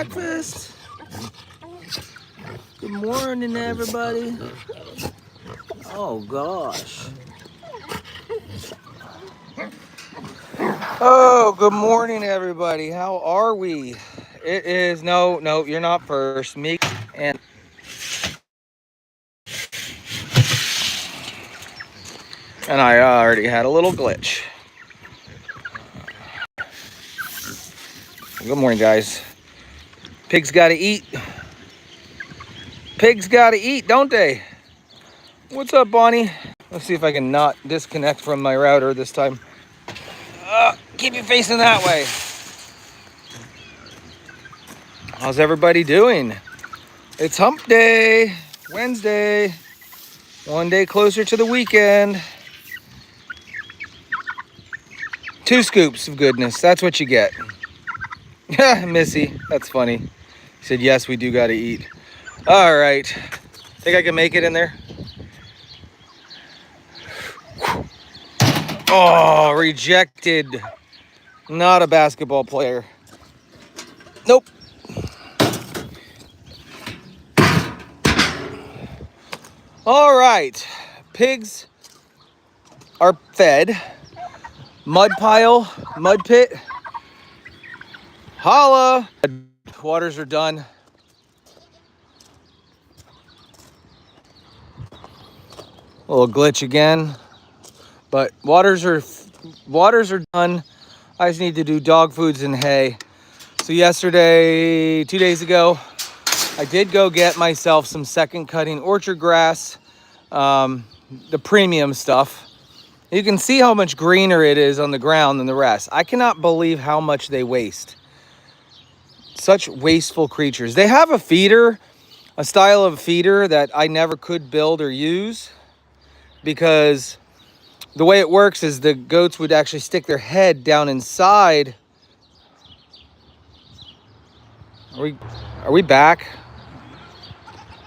breakfast. Good morning, everybody. Oh, gosh. Oh, good morning, everybody. How are we? It is, no, you're not first. Me and I already had a little glitch. Good morning, guys. Pigs gotta eat. Pigs gotta eat, don't they? What's up, Bonnie? Let's see if I can not disconnect from my router this time. Keep you facing that way. How's everybody doing? It's hump day, Wednesday. One day closer to the weekend. 2 scoops of goodness, that's what you get. Missy, that's funny. He said, yes, we do gotta eat. All right, think I can make it in there? Oh, rejected. Not a basketball player. Nope. All right, pigs are fed. Mud pile, mud pit. Holla. Waters are done. A little glitch again, but waters are done. I just need to do dog foods and hay. So yesterday, 2 days ago, I did go get myself some second cutting orchard grass, the premium stuff. You can see how much greener it is on the ground than the rest. I cannot believe how much they waste. Such wasteful creatures. They have a feeder, a style of feeder that I never could build or use, because the way it works is the goats would actually stick their head down inside. Are we back?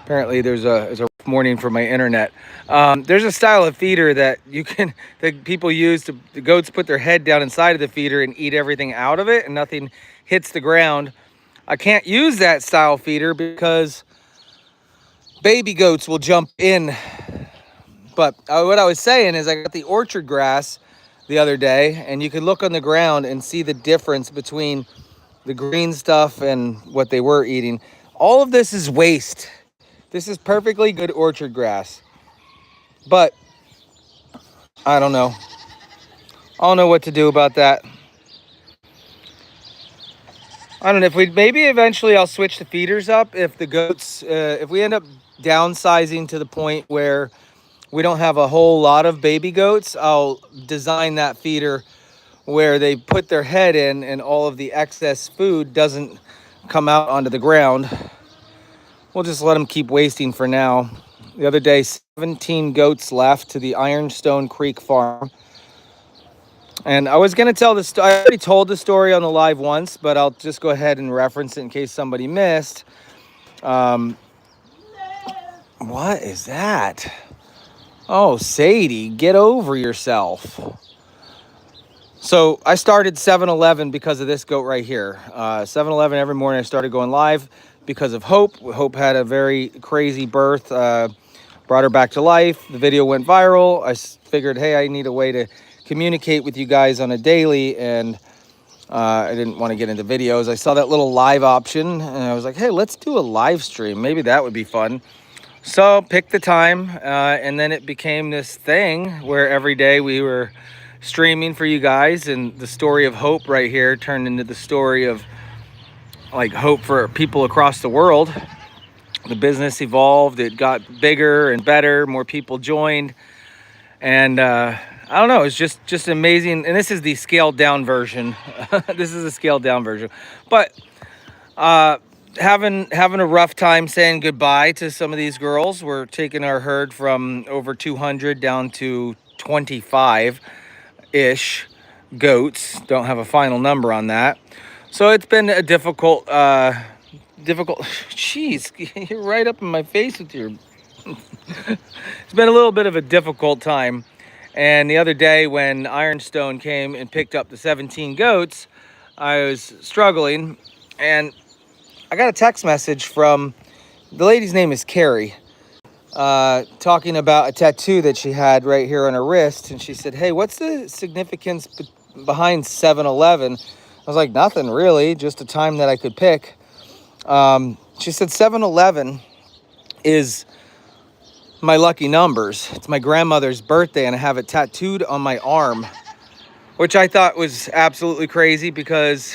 Apparently there's a rough morning for my internet. There's a style of feeder that people use to, the goats put their head down inside of the feeder and eat everything out of it and nothing hits the ground. I can't use that style feeder because baby goats will jump in. But what I was saying is I got the orchard grass the other day, and you could look on the ground and see the difference between the green stuff and what they were eating. All of this is waste. This is perfectly good orchard grass. But I don't know. I don't know what to do about that. I don't know if maybe eventually I'll switch the feeders up if the goats, if we end up downsizing to the point where we don't have a whole lot of baby goats, I'll design that feeder where they put their head in and all of the excess food doesn't come out onto the ground. We'll just let them keep wasting for now. The other day, 17 goats left to the Ironstone Creek farm. And I was going to tell this, I already told the story on the live once, but I'll just go ahead and reference it in case somebody missed. What is that? Oh, Sadie, get over yourself. So I started 7-Eleven because of this goat right here. 7-Eleven every morning I started going live because of Hope. Hope had a very crazy birth, brought her back to life. The video went viral. I figured, hey, I need a way to communicate with you guys on a daily, and I didn't want to get into videos. I saw that little live option and I was like, hey, let's do a live stream. Maybe that would be fun. So picked the time, and then it became this thing where every day we were streaming for you guys, and the story of Hope right here turned into the story of like hope for people across the world. The business evolved, it got bigger and better, more people joined, and I don't know, it's just amazing. And this is the scaled down version. This is a scaled down version, but having a rough time saying goodbye to some of these girls. We're taking our herd from over 200 down to 25-ish goats. Don't have a final number on that. So it's been a difficult, jeez, you're right up in my face with your, it's been a little bit of a difficult time. And the other day when Ironstone came and picked up the 17 goats, I was struggling, and I got a text message from, the lady's name is Carrie, talking about a tattoo that she had right here on her wrist. And she said, hey, what's the significance behind 7-Eleven? I was like, nothing really, just a time that I could pick. She said 7-Eleven is my lucky numbers. It's my grandmother's birthday and I have it tattooed on my arm, which I thought was absolutely crazy because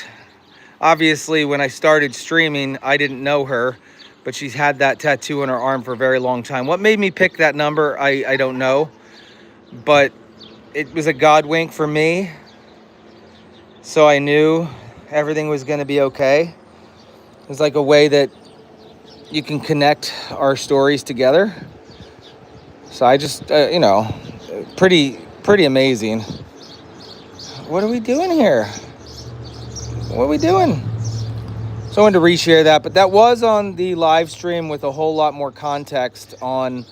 obviously when I started streaming, I didn't know her, but she's had that tattoo on her arm for a very long time. What made me pick that number, I don't know, but it was a God wink for me. So I knew everything was going to be okay. It was like a way that you can connect our stories together. So I just, pretty amazing. What are we doing here? What are we doing? So I wanted to reshare that, but that was on the live stream with a whole lot more context on,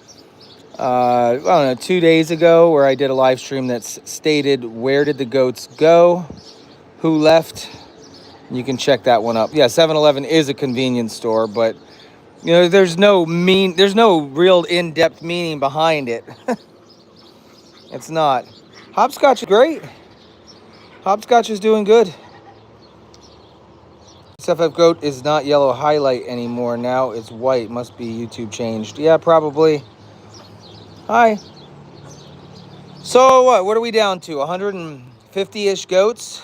2 days ago, where I did a live stream that's stated, where did the goats go? Who left? You can check that one up. Yeah, 7-Eleven is a convenience store, but there's no real in-depth meaning behind it. It's not. Hopscotch is great. Hopscotch is doing good. SFF goat is not yellow highlight anymore. Now it's white. Must be YouTube changed. Yeah, probably. Hi. So what are we down to? 150-ish goats?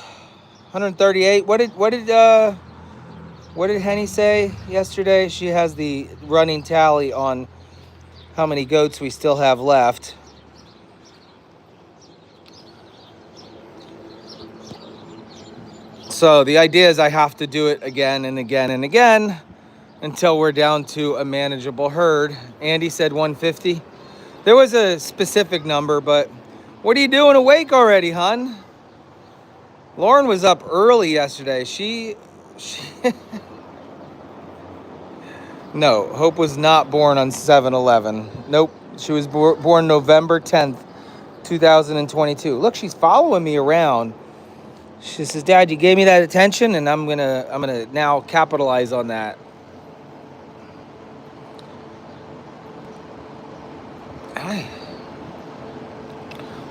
138. What did Henny say yesterday? She has the running tally on how many goats we still have left. So the idea is I have to do it again and again and again until we're down to a manageable herd. Andy said 150. There was a specific number, but what are you doing awake already, hon? Lauren was up early yesterday. She No, Hope was not born on 7-Eleven. Nope, she was born November 10th, 2022. Look, she's following me around. She says, Dad, you gave me that attention, and I'm gonna now capitalize on that. Hi.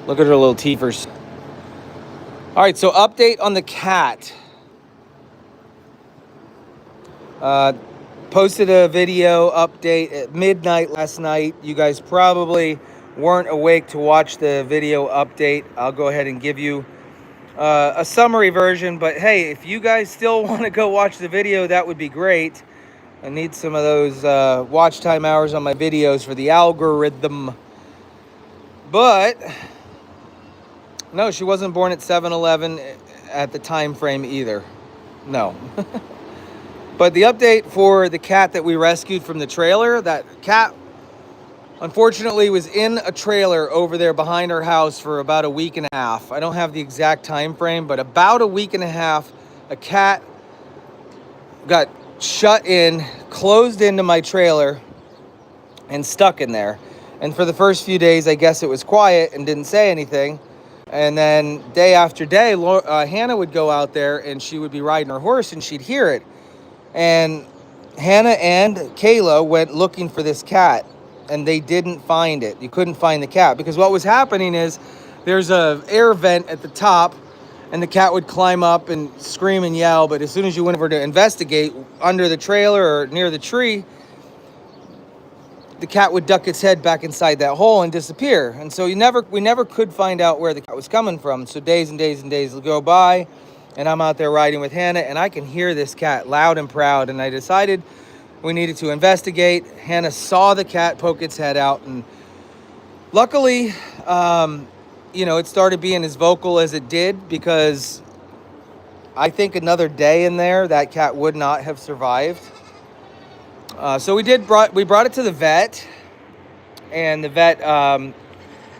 Look at her little teethers. All right, so update on the cat. Posted a video update at midnight last night. You guys probably weren't awake to watch the video update. I'll go ahead and give you a summary version, but hey, if you guys still want to go watch the video, that would be great. I need some of those watch time hours on my videos for the algorithm. But no, she wasn't born at 7-Eleven at the time frame either. No. But the update for the cat that we rescued from the trailer, that cat unfortunately was in a trailer over there behind our house for about a week and a half. I don't have the exact time frame, but about a week and a half, a cat got shut in, closed into my trailer, and stuck in there. And for the first few days, I guess it was quiet and didn't say anything. And then day after day, Hannah would go out there and she would be riding her horse and she'd hear it. And Hannah and Kayla went looking for this cat, and they didn't find it. You couldn't find the cat because what was happening is there's a air vent at the top, and the cat would climb up and scream and yell. But as soon as you went over to investigate under the trailer or near the tree, the cat would duck its head back inside that hole and disappear. And so we never could find out where the cat was coming from. So days and days and days would go by. And I'm out there riding with Hannah, and I can hear this cat loud and proud. And I decided we needed to investigate. Hannah saw the cat poke its head out, and luckily, it started being as vocal as it did, because I think another day in there, that cat would not have survived. So we brought it to the vet, and the vet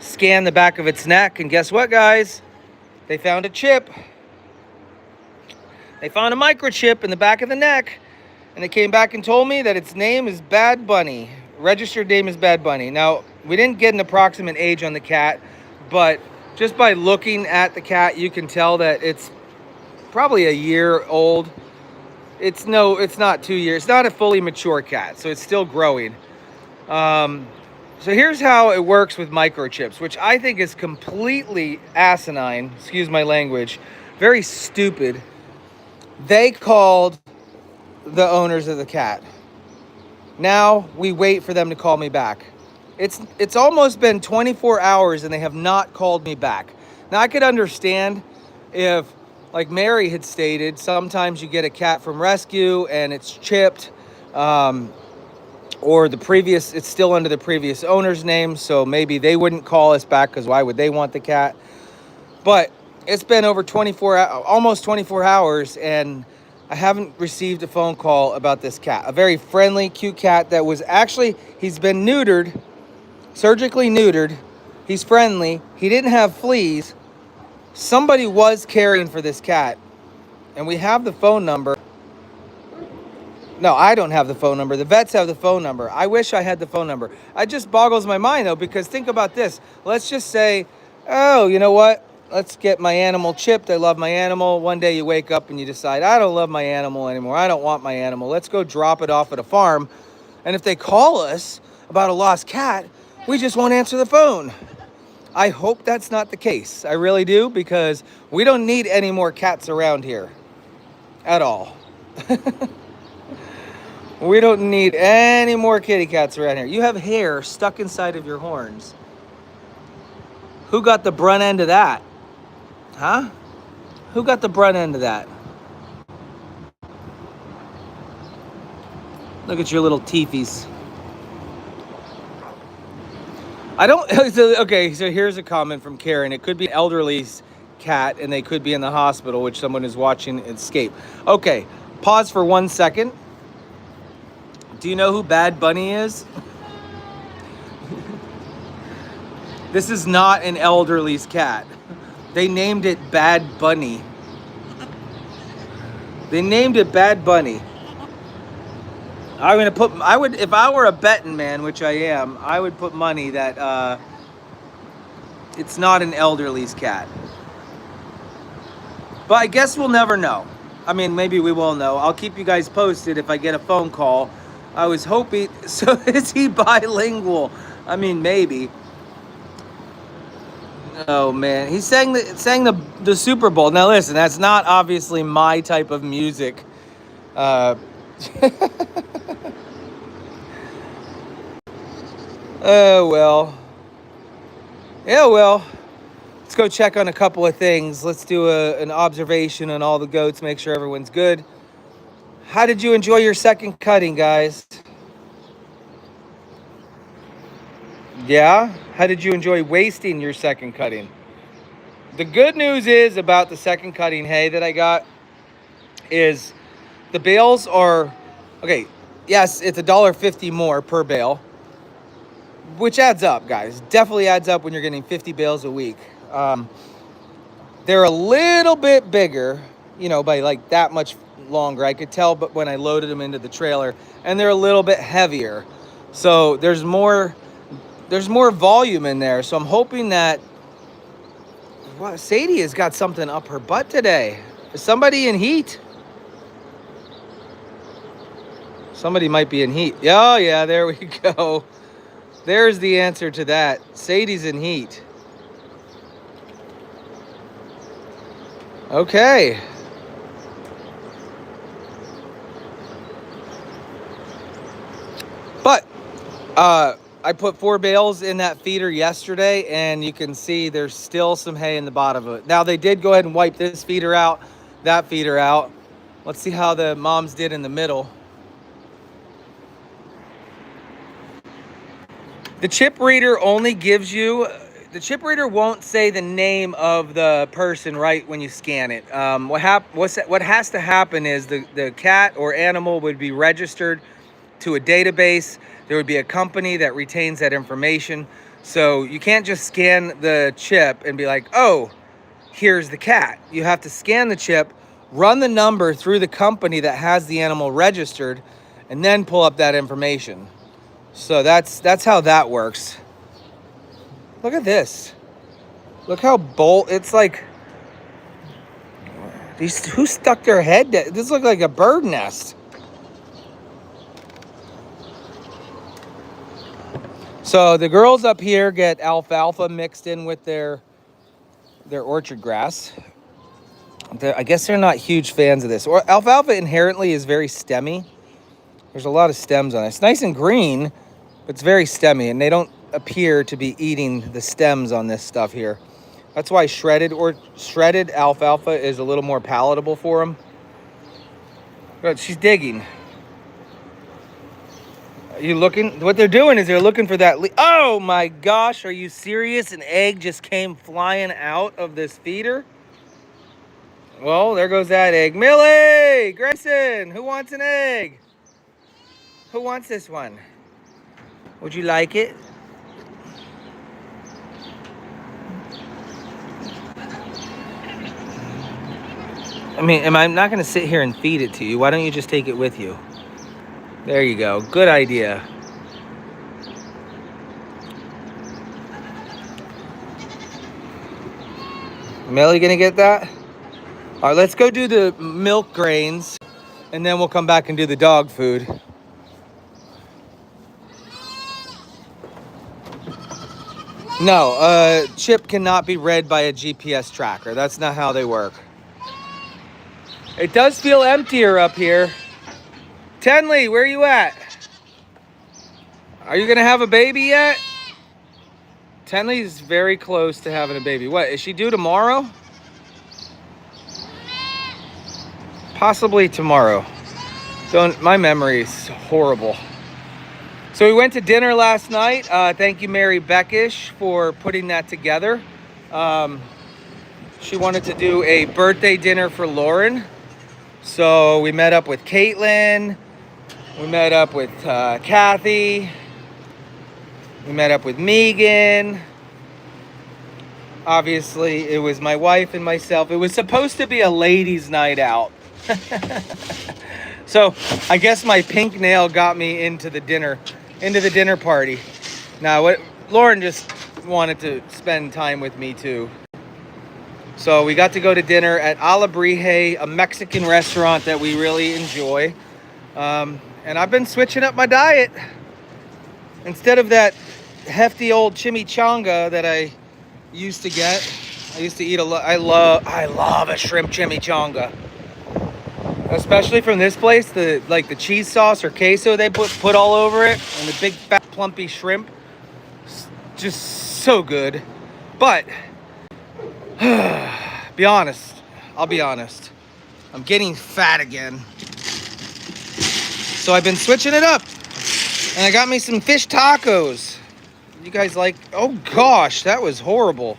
scanned the back of its neck, and guess what, guys? They found a chip. They found a microchip in the back of the neck, and they came back and told me that its name is Bad Bunny. Registered name is Bad Bunny. Now, we didn't get an approximate age on the cat, but just by looking at the cat, you can tell that it's probably a year old. it's not 2 years. It's not a fully mature cat, so it's still growing. So here's how it works with microchips, which I think is completely asinine. Excuse my language. Very stupid. They called the owners of the cat. Now we wait for them to call me back. It's almost been 24 hours and they have not called me back. Now I could understand if, like Mary had stated, sometimes you get a cat from rescue and it's chipped, or it's still under the previous owner's name, so maybe they wouldn't call us back because why would they want the cat? But it's been over almost 24 hours and I haven't received a phone call about this cat. A very friendly, cute cat that was actually, he's been neutered, surgically neutered. He's friendly. He didn't have fleas. Somebody was caring for this cat. And we have the phone number. No, I don't have the phone number. The vets have the phone number. I wish I had the phone number. It just boggles my mind, though, because think about this. Let's just say, oh, you know what? Let's get my animal chipped. I love my animal. One day you wake up and you decide, I don't love my animal anymore. I don't want my animal. Let's go drop it off at a farm. And if they call us about a lost cat, we just won't answer the phone. I hope that's not the case. I really do, because we don't need any more cats around here at all. We don't need any more kitty cats around here. You have hair stuck inside of your horns. Who got the brunt end of that? Huh? Who got the brunt end of that? Look at your little teethies. I don't... Okay, so here's a comment from Karen. It could be an elderly's cat, and they could be in the hospital, which someone is watching escape. Okay, pause for 1 second. Do you know who Bad Bunny is? This is not an elderly's cat. They named it Bad Bunny. They named it Bad Bunny. If I were a betting man, which I am, I would put money that it's not an elderly's cat. But I guess we'll never know. I mean, maybe we will know. I'll keep you guys posted if I get a phone call. I was hoping, so is he bilingual? I mean, maybe. Oh man, he sang the Super Bowl. Now listen, that's not obviously my type of music. Oh well. Yeah, well. Let's go check on a couple of things. Let's do an observation on all the goats, make sure everyone's good. How did you enjoy your second cutting, guys? Yeah? How did you enjoy wasting your second cutting? The good news is about the second cutting hay that I got is the bales are, okay, yes, it's $1.50 more per bale, which adds up, guys. Definitely adds up when you're getting 50 bales a week. They're a little bit bigger, you know, by like that much longer. I could tell, but when I loaded them into the trailer, and they're a little bit heavier. So there's more volume in there. So I'm hoping that, well, Sadie has got something up her butt today. Is somebody in heat? Somebody might be in heat. Oh yeah, there we go. There's the answer to that. Sadie's in heat. Okay. But I put 4 bales in that feeder yesterday, and you can see there's still some hay in the bottom of it. Now, they did go ahead and wipe this feeder out, that feeder out. Let's see how the moms did in the middle. The chip reader only gives you, the chip reader won't say the name of the person right when you scan it. What has to happen is the cat or animal would be registered to a database. There would be a company that retains that information. So you can't just scan the chip and be like, oh, here's the cat. You have to scan the chip, run the number through the company that has the animal registered, and then pull up that information. So that's how that works. Look at this. Look how bold, it's like, Who stuck their head down? This looks like a bird nest. So the girls up here get alfalfa mixed in with their orchard grass. I guess they're not huge fans of this. Or alfalfa inherently is very stemmy. There's a lot of stems on it. It's nice and green, but it's very stemmy, and they don't appear to be eating the stems on this stuff here. That's why shredded alfalfa is a little more palatable for them. But she's digging. Are you looking? What they're doing is they're looking for that. Oh my gosh, are you serious? An egg just came flying out of this feeder. Well, there goes that egg. Millie! Grayson! Who wants an egg? Who wants this one? Would you like it? I mean, I'm not going to sit here and feed it to you. Why don't you just take it with you? There you go. Good idea. Millie going to get that? All right, let's go do the milk grains, and then we'll come back and do the dog food. No, chip cannot be read by a GPS tracker. That's not how they work. It does feel emptier up here. Tenley, where are you at? Are you gonna have a baby yet? Tenley's very close to having a baby. What, is she due tomorrow? Possibly tomorrow. My memory is horrible. So we went to dinner last night. Thank you, Mary Beckish, for putting that together. She wanted to do a birthday dinner for Lauren. So we met up with Caitlin. We met up with Kathy. We met up with Megan. Obviously, it was my wife and myself. It was supposed to be a ladies' night out. So I guess my pink nail got me into the dinner party. Now, Lauren just wanted to spend time with me too. So we got to go to dinner at Alebrije, a Mexican restaurant that we really enjoy. And I've been switching up my diet. Instead of that hefty old chimichanga that I used to get, I used to eat a lot. I love a shrimp chimichanga. Especially from this place, the cheese sauce or queso they put all over it, and the big fat plumpy shrimp, just so good. But I'll be honest, I'm getting fat again. So I've been switching it up, and I got me some fish tacos. You guys like? Oh gosh, that was horrible.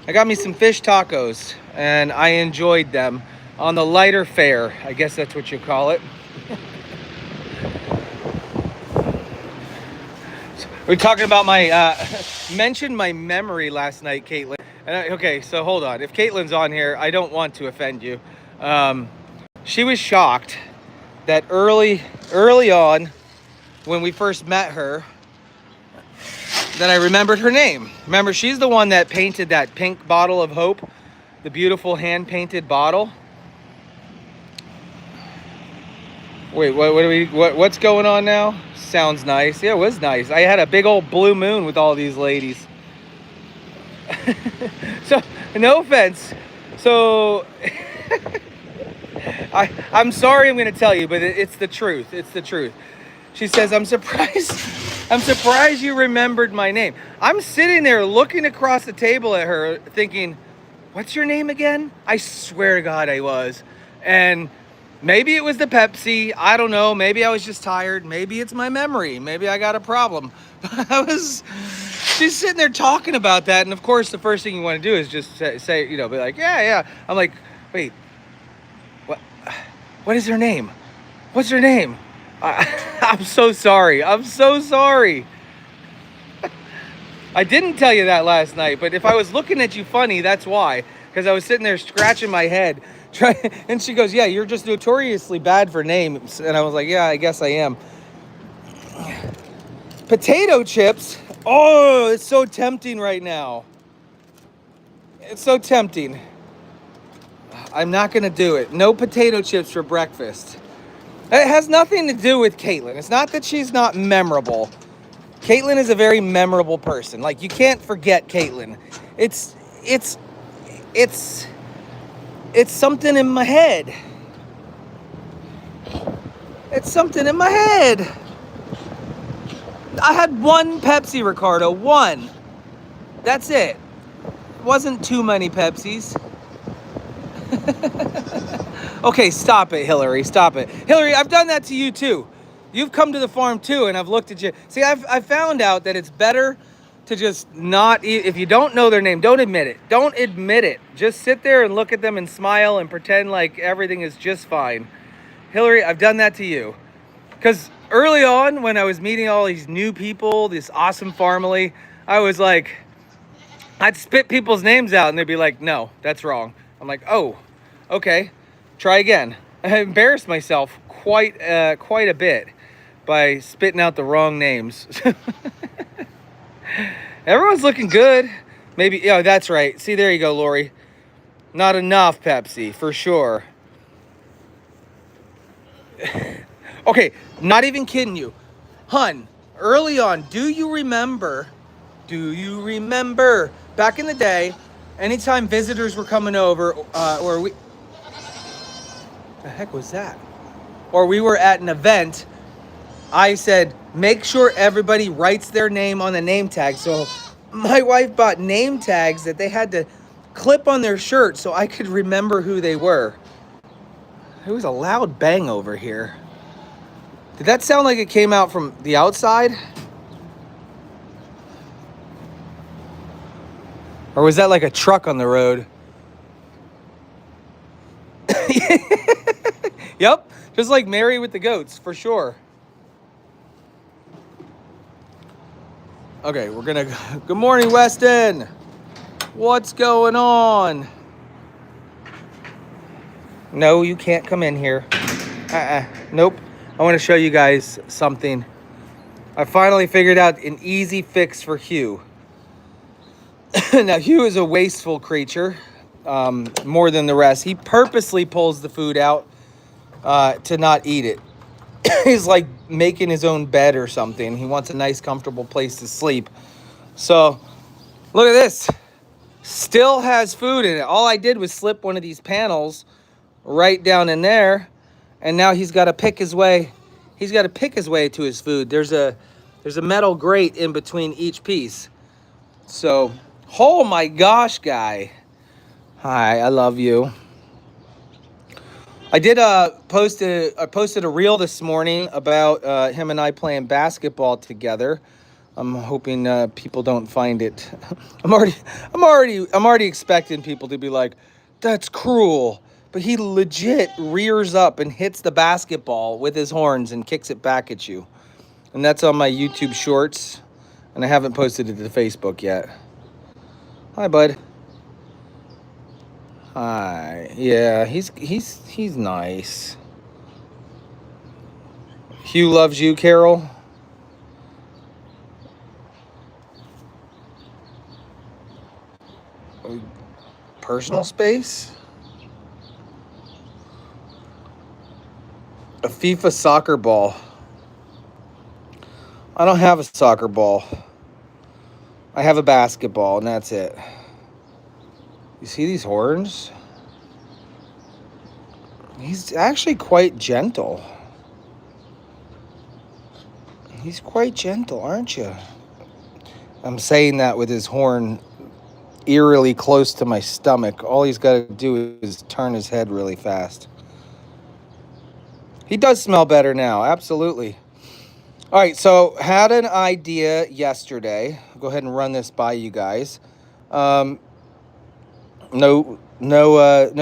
I got me some fish tacos, and I enjoyed them. On the lighter fare, I guess that's what you call it. We're talking about mentioned my memory last night, Caitlin. Okay, so hold on. If Caitlin's on here, I don't want to offend you. She was shocked that early on, when we first met her, that I remembered her name. Remember, she's the one that painted that pink bottle of hope, the beautiful hand-painted bottle. Wait, what's going on now? Sounds nice. Yeah, it was nice. I had a big old blue moon with all these ladies. So, no offense. So, I'm sorry I'm going to tell you, but it's the truth. It's the truth. She says, I'm surprised you remembered my name. I'm sitting there looking across the table at her thinking, what's your name again? I swear to God I was. And maybe it was the Pepsi. I don't know. Maybe I was just tired. Maybe it's my memory. Maybe I got a problem. She's sitting there talking about that. And of course, the first thing you want to do is just say, be like, yeah. I'm like, wait, what is her name? What's her name? I'm so sorry. I'm so sorry. I didn't tell you that last night, but if I was looking at you funny, that's why. Because I was sitting there scratching my head. And she goes, yeah, you're just notoriously bad for names. And I was like, yeah, I guess I am. Potato chips. Oh, it's so tempting right now. It's so tempting. I'm not going to do it. No potato chips for breakfast. It has nothing to do with Caitlin. It's not that she's not memorable. Caitlin is a very memorable person. Like, you can't forget Caitlin. It's something in my head. It's something in my head. I had one Pepsi, Ricardo. One. That's it. Wasn't too many Pepsis. Okay, stop it, Hillary. Stop it. Hillary, I've done that to you too. You've come to the farm too, and I've looked at you. See, I found out that it's better to just not, if you don't know their name, don't admit it. Don't admit it. Just sit there and look at them and smile and pretend like everything is just fine. Hillary, I've done that to you. Because early on, when I was meeting all these new people, this awesome family, I was like, I'd spit people's names out and they'd be like, no, that's wrong. I'm like, oh, okay, try again. I embarrassed myself quite a bit by spitting out the wrong names. Everyone's looking good. Maybe, yeah, that's right. See, there you go, Lori. Not enough Pepsi, for sure. Okay, not even kidding you. Hun, early on, do you remember back in the day, anytime visitors were coming over, or we... The heck was that? Or we were at an event, I said, make sure everybody writes their name on the name tag. So my wife bought name tags that they had to clip on their shirt so I could remember who they were. There was a loud bang over here. Did that sound like it came out from the outside? Or was that like a truck on the road? Yep, just like Mary with the goats, for sure. Okay, we're gonna... Good morning, Weston. What's going on? No, you can't come in here. Nope. I want to show you guys something. I finally figured out an easy fix for Hugh. Now, Hugh is a wasteful creature, more than the rest. He purposely pulls the food out to not eat it. He's like making his own bed or something. He wants a nice, comfortable place to sleep. So, look at this. Still has food in it. All I did was slip one of these panels right down in there, and now he's got to pick his way. He's got to pick his way to his food. There's a metal grate in between each piece. So, oh my gosh, guy. Hi, I love you. I did I posted a reel this morning about him and I playing basketball together. I'm hoping people don't find it. I'm already expecting people to be like, that's cruel. But he legit rears up and hits the basketball with his horns and kicks it back at you. And that's on my YouTube shorts. And I haven't posted it to Facebook yet. Hi, bud. Hi. Yeah, he's nice. Hugh loves you, Carol. Personal space? A FIFA soccer ball. I don't have a soccer ball. I have a basketball, and that's it. You see these horns? He's actually quite gentle. He's quite gentle, aren't you? I'm saying that with his horn eerily close to my stomach. All he's got to do is turn his head really fast. He does smell better now, absolutely. All right, so had an idea yesterday. I'll go ahead and run this by you guys. No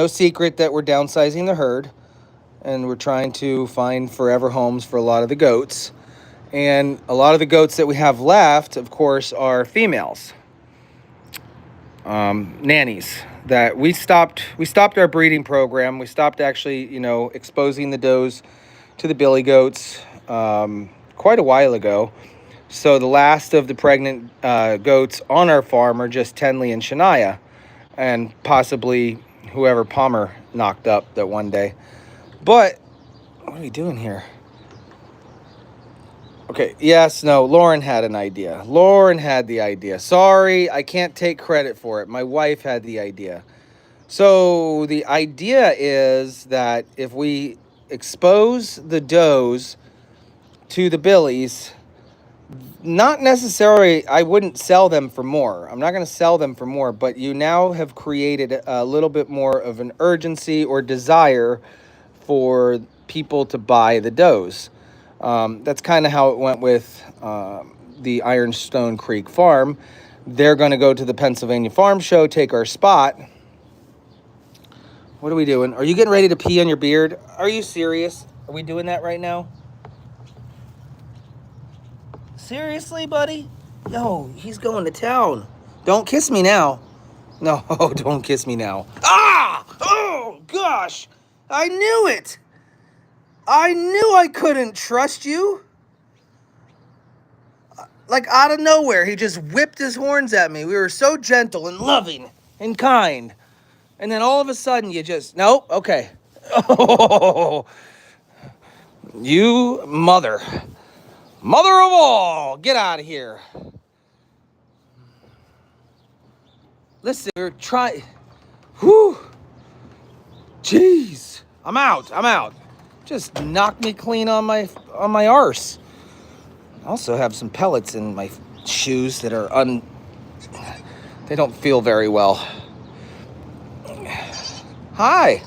secret that we're downsizing the herd, and we're trying to find forever homes for a lot of the goats. And a lot of the goats that we have left, of course, are females, nannies. That we stopped our breeding program. We stopped actually, exposing the does to the billy goats quite a while ago. So the last of the pregnant goats on our farm are just Tenley and Shania, and possibly whoever Palmer knocked up that one day. But what are we doing here? Okay, yes, no, Lauren had an idea. Lauren had the idea. Sorry, I can't take credit for it. My wife had the idea. So the idea is that if we expose the does to the billies, not necessarily, I wouldn't sell them for more. I'm not going to sell them for more, but you now have created a little bit more of an urgency or desire for people to buy the does. That's kind of how it went with the Ironstone Creek Farm. They're going to go to the Pennsylvania Farm Show, take our spot. What are we doing? Are you getting ready to pee on your beard? Are you serious? Are we doing that right now? Seriously, buddy? Yo, he's going to town. Don't kiss me now. No, don't kiss me now. Ah! Oh, gosh! I knew it! I knew I couldn't trust you. Like out of nowhere, he just whipped his horns at me. We were so gentle and loving and kind. And then all of a sudden you just, nope, okay. Oh, you mother of all, get out of here. Listen, we're trying, whew, jeez, I'm out. Just knocked me clean on my arse. I also have some pellets in my shoes that are they don't feel very well. Hi.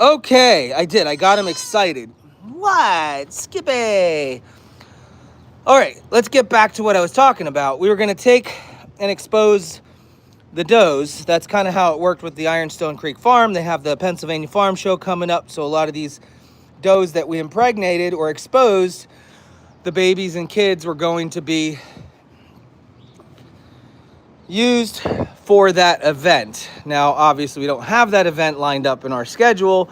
Okay, I did. I got him excited. What? Skippy. All right, let's get back to what I was talking about. We were going to take and expose the does. That's kind of how it worked with the Ironstone Creek Farm. They have the Pennsylvania Farm Show coming up, so a lot of these does that we impregnated or exposed, the babies and kids were going to be used for that event. Now, obviously, we don't have that event lined up in our schedule,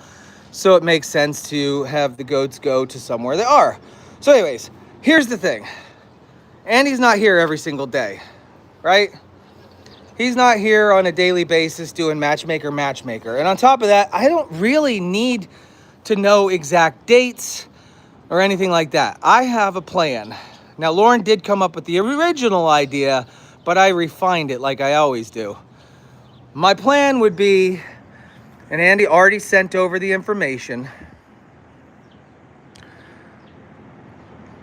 so it makes sense to have the goats go to somewhere they are. So anyways, here's the thing. Andy's not here every single day, right? He's not here on a daily basis doing matchmaker. And on top of that, I don't really need to know exact dates or anything like that. I have a plan. Now, Lauren did come up with the original idea, but I refined it like I always do. My plan would be, and Andy already sent over the information,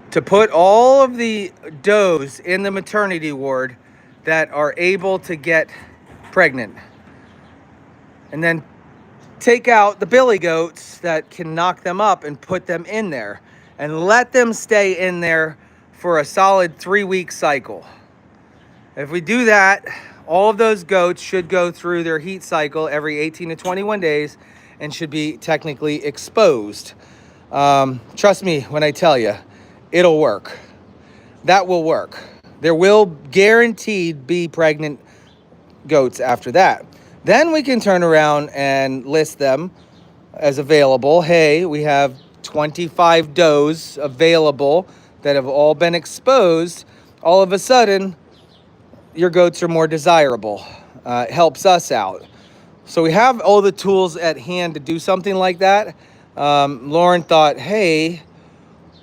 to put all of the does in the maternity ward that are able to get pregnant. And then take out the billy goats that can knock them up and put them in there. And let them stay in there for a solid 3-week cycle. If we do that, all of those goats should go through their heat cycle every 18 to 21 days and should be technically exposed. Trust me when I tell you, it'll work. That will work. There will guaranteed be pregnant goats after that. Then we can turn around and list them as available. Hey, we have 25 does available that have all been exposed. All of a sudden, your goats are more desirable. It helps us out. So we have all the tools at hand to do something like that. Lauren thought, hey,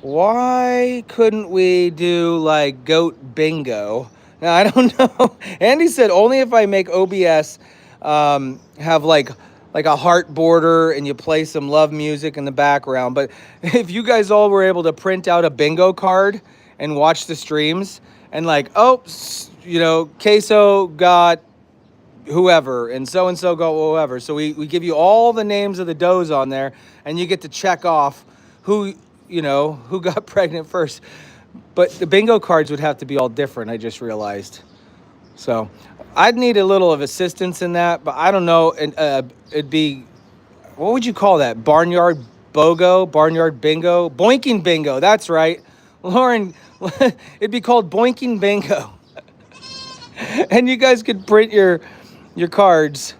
why couldn't we do like goat bingo? Now, I don't know. Andy said only if I make OBS have like a heart border and you play some love music in the background. But if you guys all were able to print out a bingo card and watch the streams and like, oh, you know, Queso got whoever and so got whoever. So we give you all the names of the does on there and you get to check off who, you know, who got pregnant first. But the bingo cards would have to be all different, I just realized. So I'd need a little of assistance in that, but I don't know. It'd be, what would you call that? Barnyard BOGO? Barnyard bingo? Boinking bingo, that's right. Lauren, it'd be called Boinking bingo. And you guys could print your cards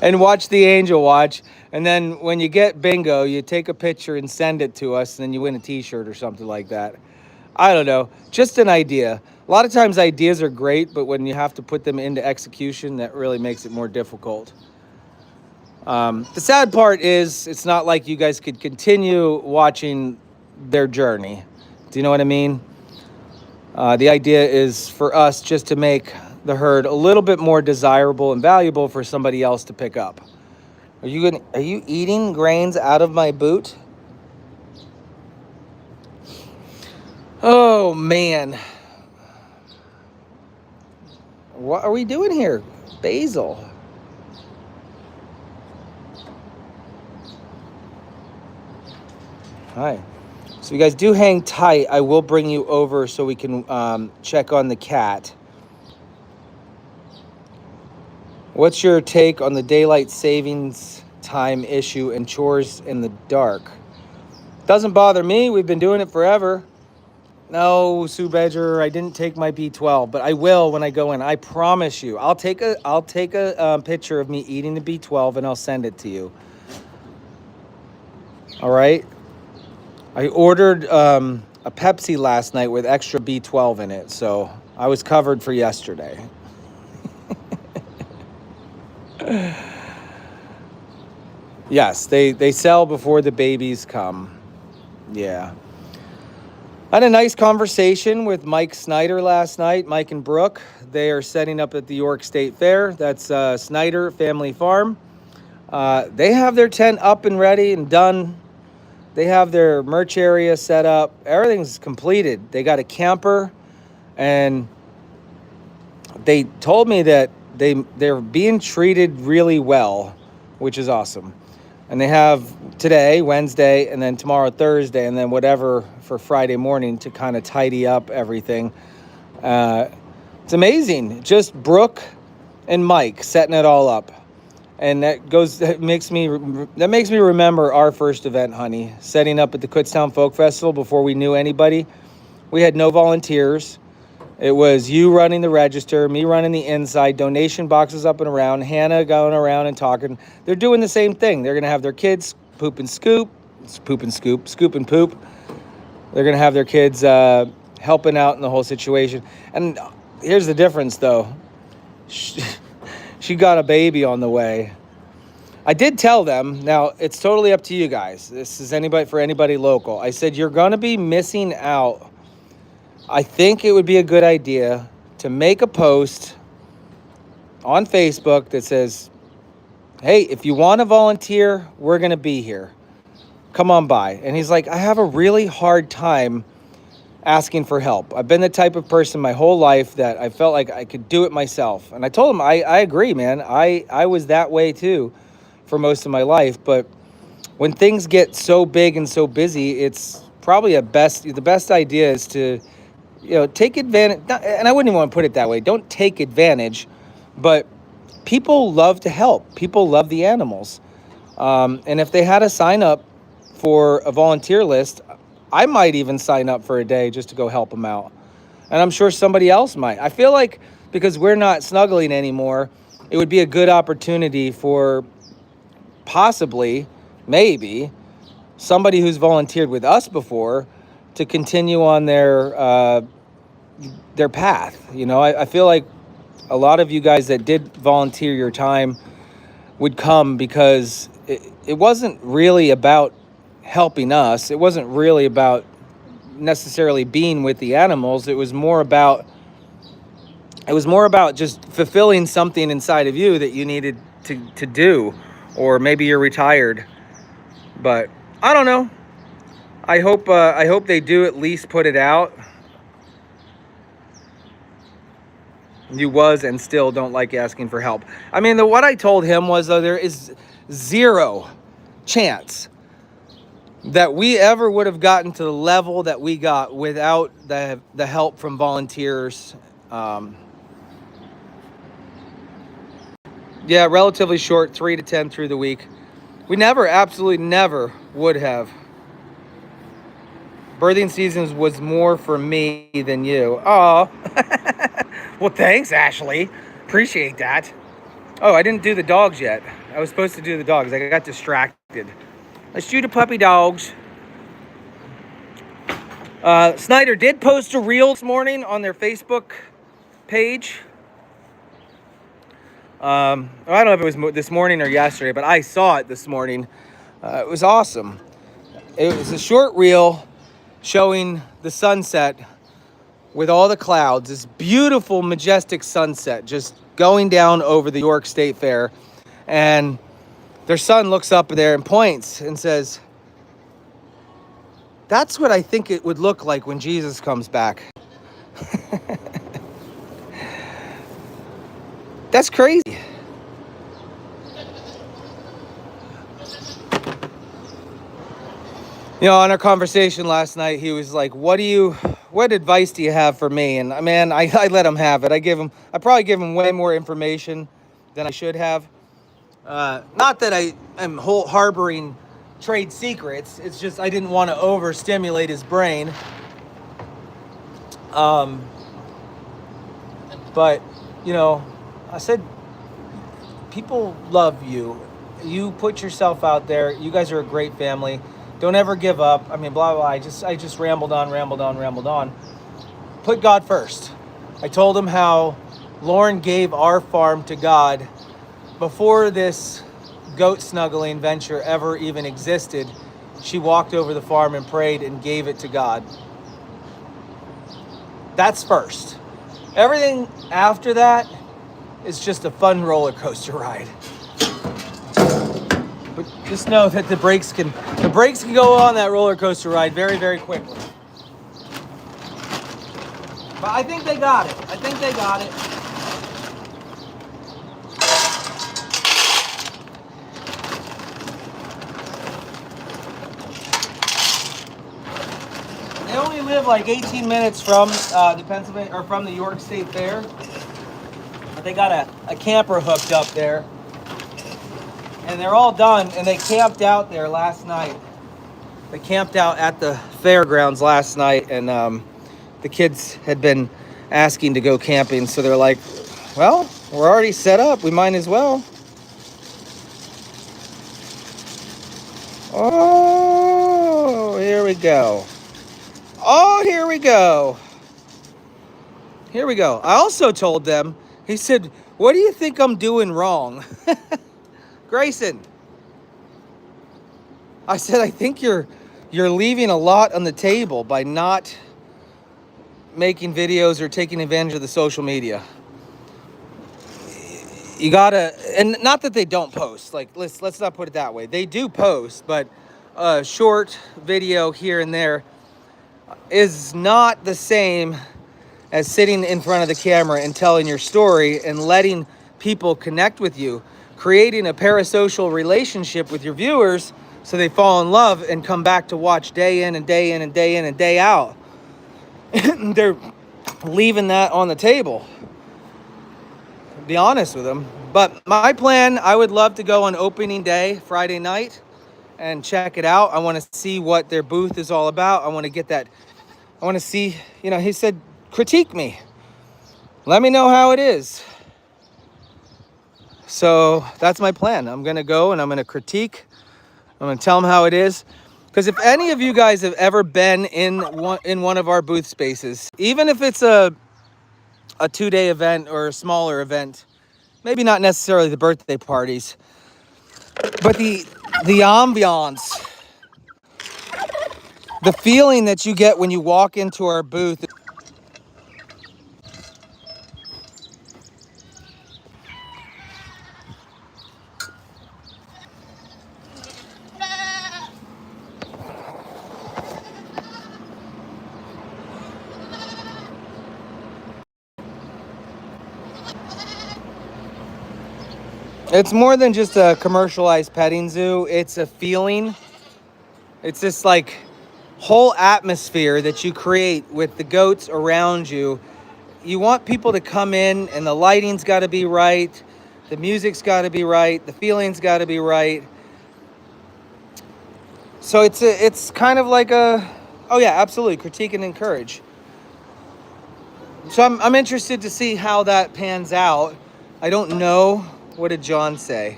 and watch the angel watch. And then when you get bingo, you take a picture and send it to us, and then you win a t-shirt or something like that. I don't know. Just an idea. A lot of times ideas are great, but when you have to put them into execution, that really makes it more difficult. The sad part is it's not like you guys could continue watching their journey. Do you know what I mean? The idea is for us just to make the herd a little bit more desirable and valuable for somebody else to pick up. Are you eating grains out of my boot? Oh man. What are we doing here? Basil. Hi. So you guys do hang tight. I will bring you over so we can check on the cat. What's your take on the daylight savings time issue and chores in the dark? Doesn't bother me. We've been doing it forever. No, Sue Badger, I didn't take my B12, but I will when I go in. I promise you. I'll take a picture of me eating the B12 and I'll send it to you. All right. I ordered a Pepsi last night with extra B12 in it, so I was covered for yesterday. Yes, they sell before the babies come. Yeah. I had a nice conversation with Mike Snyder last night, Mike and Brooke. They are setting up at the York State Fair. That's Snyder Family Farm. They have their tent up and ready and done. They have their merch area set up. Everything's completed. They got a camper, and they told me that they're being treated really well, which is awesome. And they have today, Wednesday, and then tomorrow, Thursday, and then whatever for Friday morning to kind of tidy up everything. It's amazing. Just Brooke and Mike setting it all up. And that makes me remember our first event, honey, setting up at the Kutztown Folk Festival before we knew anybody. We had no volunteers. It was you running the register, me running the inside, donation boxes up and around, Hannah going around and talking. They're doing the same thing. They're going to have their kids poop and scoop, scoop and poop. They're going to have their kids helping out in the whole situation. And here's the difference, though. She got a baby on the way. I did tell them, now it's totally up to you guys. This is for anybody local. I said, you're going to be missing out. I think it would be a good idea to make a post on Facebook that says, hey, if you want to volunteer, we're going to be here. Come on by. And he's like, I have a really hard time asking for help. I've been the type of person my whole life that I felt like I could do it myself. And I told him, I agree, man. I was that way too for most of my life. But when things get so big and so busy, it's probably the best idea is to, take advantage. And I wouldn't even want to put it that way. Don't take advantage, but people love to help. People love the animals. And if they had a sign up for a volunteer list, I might even sign up for a day just to go help them out. And I'm sure somebody else might. I feel like because we're not snuggling anymore, it would be a good opportunity for possibly, maybe, somebody who's volunteered with us before to continue on their path. I feel like a lot of you guys that did volunteer your time would come because it wasn't really about helping us. It wasn't really about necessarily being with the animals. It was more about just fulfilling something inside of you that you needed to do, or maybe you're retired. But I don't know. I hope they do at least put it out. You was and still don't like asking for help. I mean, what I told him was, though, there is zero chance that we ever would have gotten to the level that we got without the help from volunteers. Yeah, relatively short, 3 to 10 through the week. We absolutely never would have. Birthing seasons was more for me than you. Oh, well, thanks, Ashley. Appreciate that. Oh, I didn't do the dogs yet. I was supposed to do the dogs. I got distracted. Let's do the puppy dogs. Snyder did post a reel this morning on their Facebook page. I don't know if it was this morning or yesterday, but I saw it this morning. It was awesome. It was a short reel showing the sunset with all the clouds. This beautiful, majestic sunset just going down over the York State Fair. And their son looks up there and points and says, "That's what I think it would look like when Jesus comes back." That's crazy. You know, on our conversation last night, he was like, what advice do you have for me? And man, I let him have it. I probably give him way more information than I should have. Not that I am harboring trade secrets. It's just I didn't want to overstimulate his brain. But, you know, I said, people love you. You put yourself out there. You guys are a great family. Don't ever give up. I mean, blah, blah, blah. I just rambled on. Put God first. I told him how Lauren gave our farm to God before this goat snuggling venture ever even existed. She walked over the farm and prayed and gave it to God. That's first. Everything after that is just a fun roller coaster ride. But just know that the brakes can go on that roller coaster ride very, very quickly. But I think they got it. They only live like 18 minutes from the Pennsylvania or from the York State Fair. But they got a camper hooked up there. And they're all done, and they camped out there last night. They camped out at the fairgrounds last night, and the kids had been asking to go camping, so they're like, well, we're already set up. We might as well. Oh, here we go. Here we go. I also told them, he said, what do you think I'm doing wrong? Grayson, I said, I think you're leaving a lot on the table by not making videos or taking advantage of the social media. You gotta, and not that they don't post, like let's not put it that way. They do post, but a short video here and there is not the same as sitting in front of the camera and telling your story and letting people connect with you, creating a parasocial relationship with your viewers so they fall in love and come back to watch day in and day in and day in and day out. They're leaving that on the table. Be honest with them. But my plan, I would love to go on opening day, Friday night, and check it out. I want to see what their booth is all about. I want to get that. I want to see, you know, he said, critique me. Let me know how it is. So that's my plan. I'm going to go and I'm going to critique. I'm going to tell them how it is. Because if any of you guys have ever been in one of our booth spaces, even if it's a 2-day event or a smaller event, maybe not necessarily the birthday parties, but the ambiance, the feeling that you get when you walk into our booth. It's more than just a commercialized petting zoo. It's a feeling. It's this like whole atmosphere that you create with the goats around you. You want people to come in and the lighting's got to be right. The music's got to be right. The feeling's got to be right. So it's kind of like oh yeah, absolutely, critique and encourage. So I'm interested to see how that pans out. I don't know. What did John say?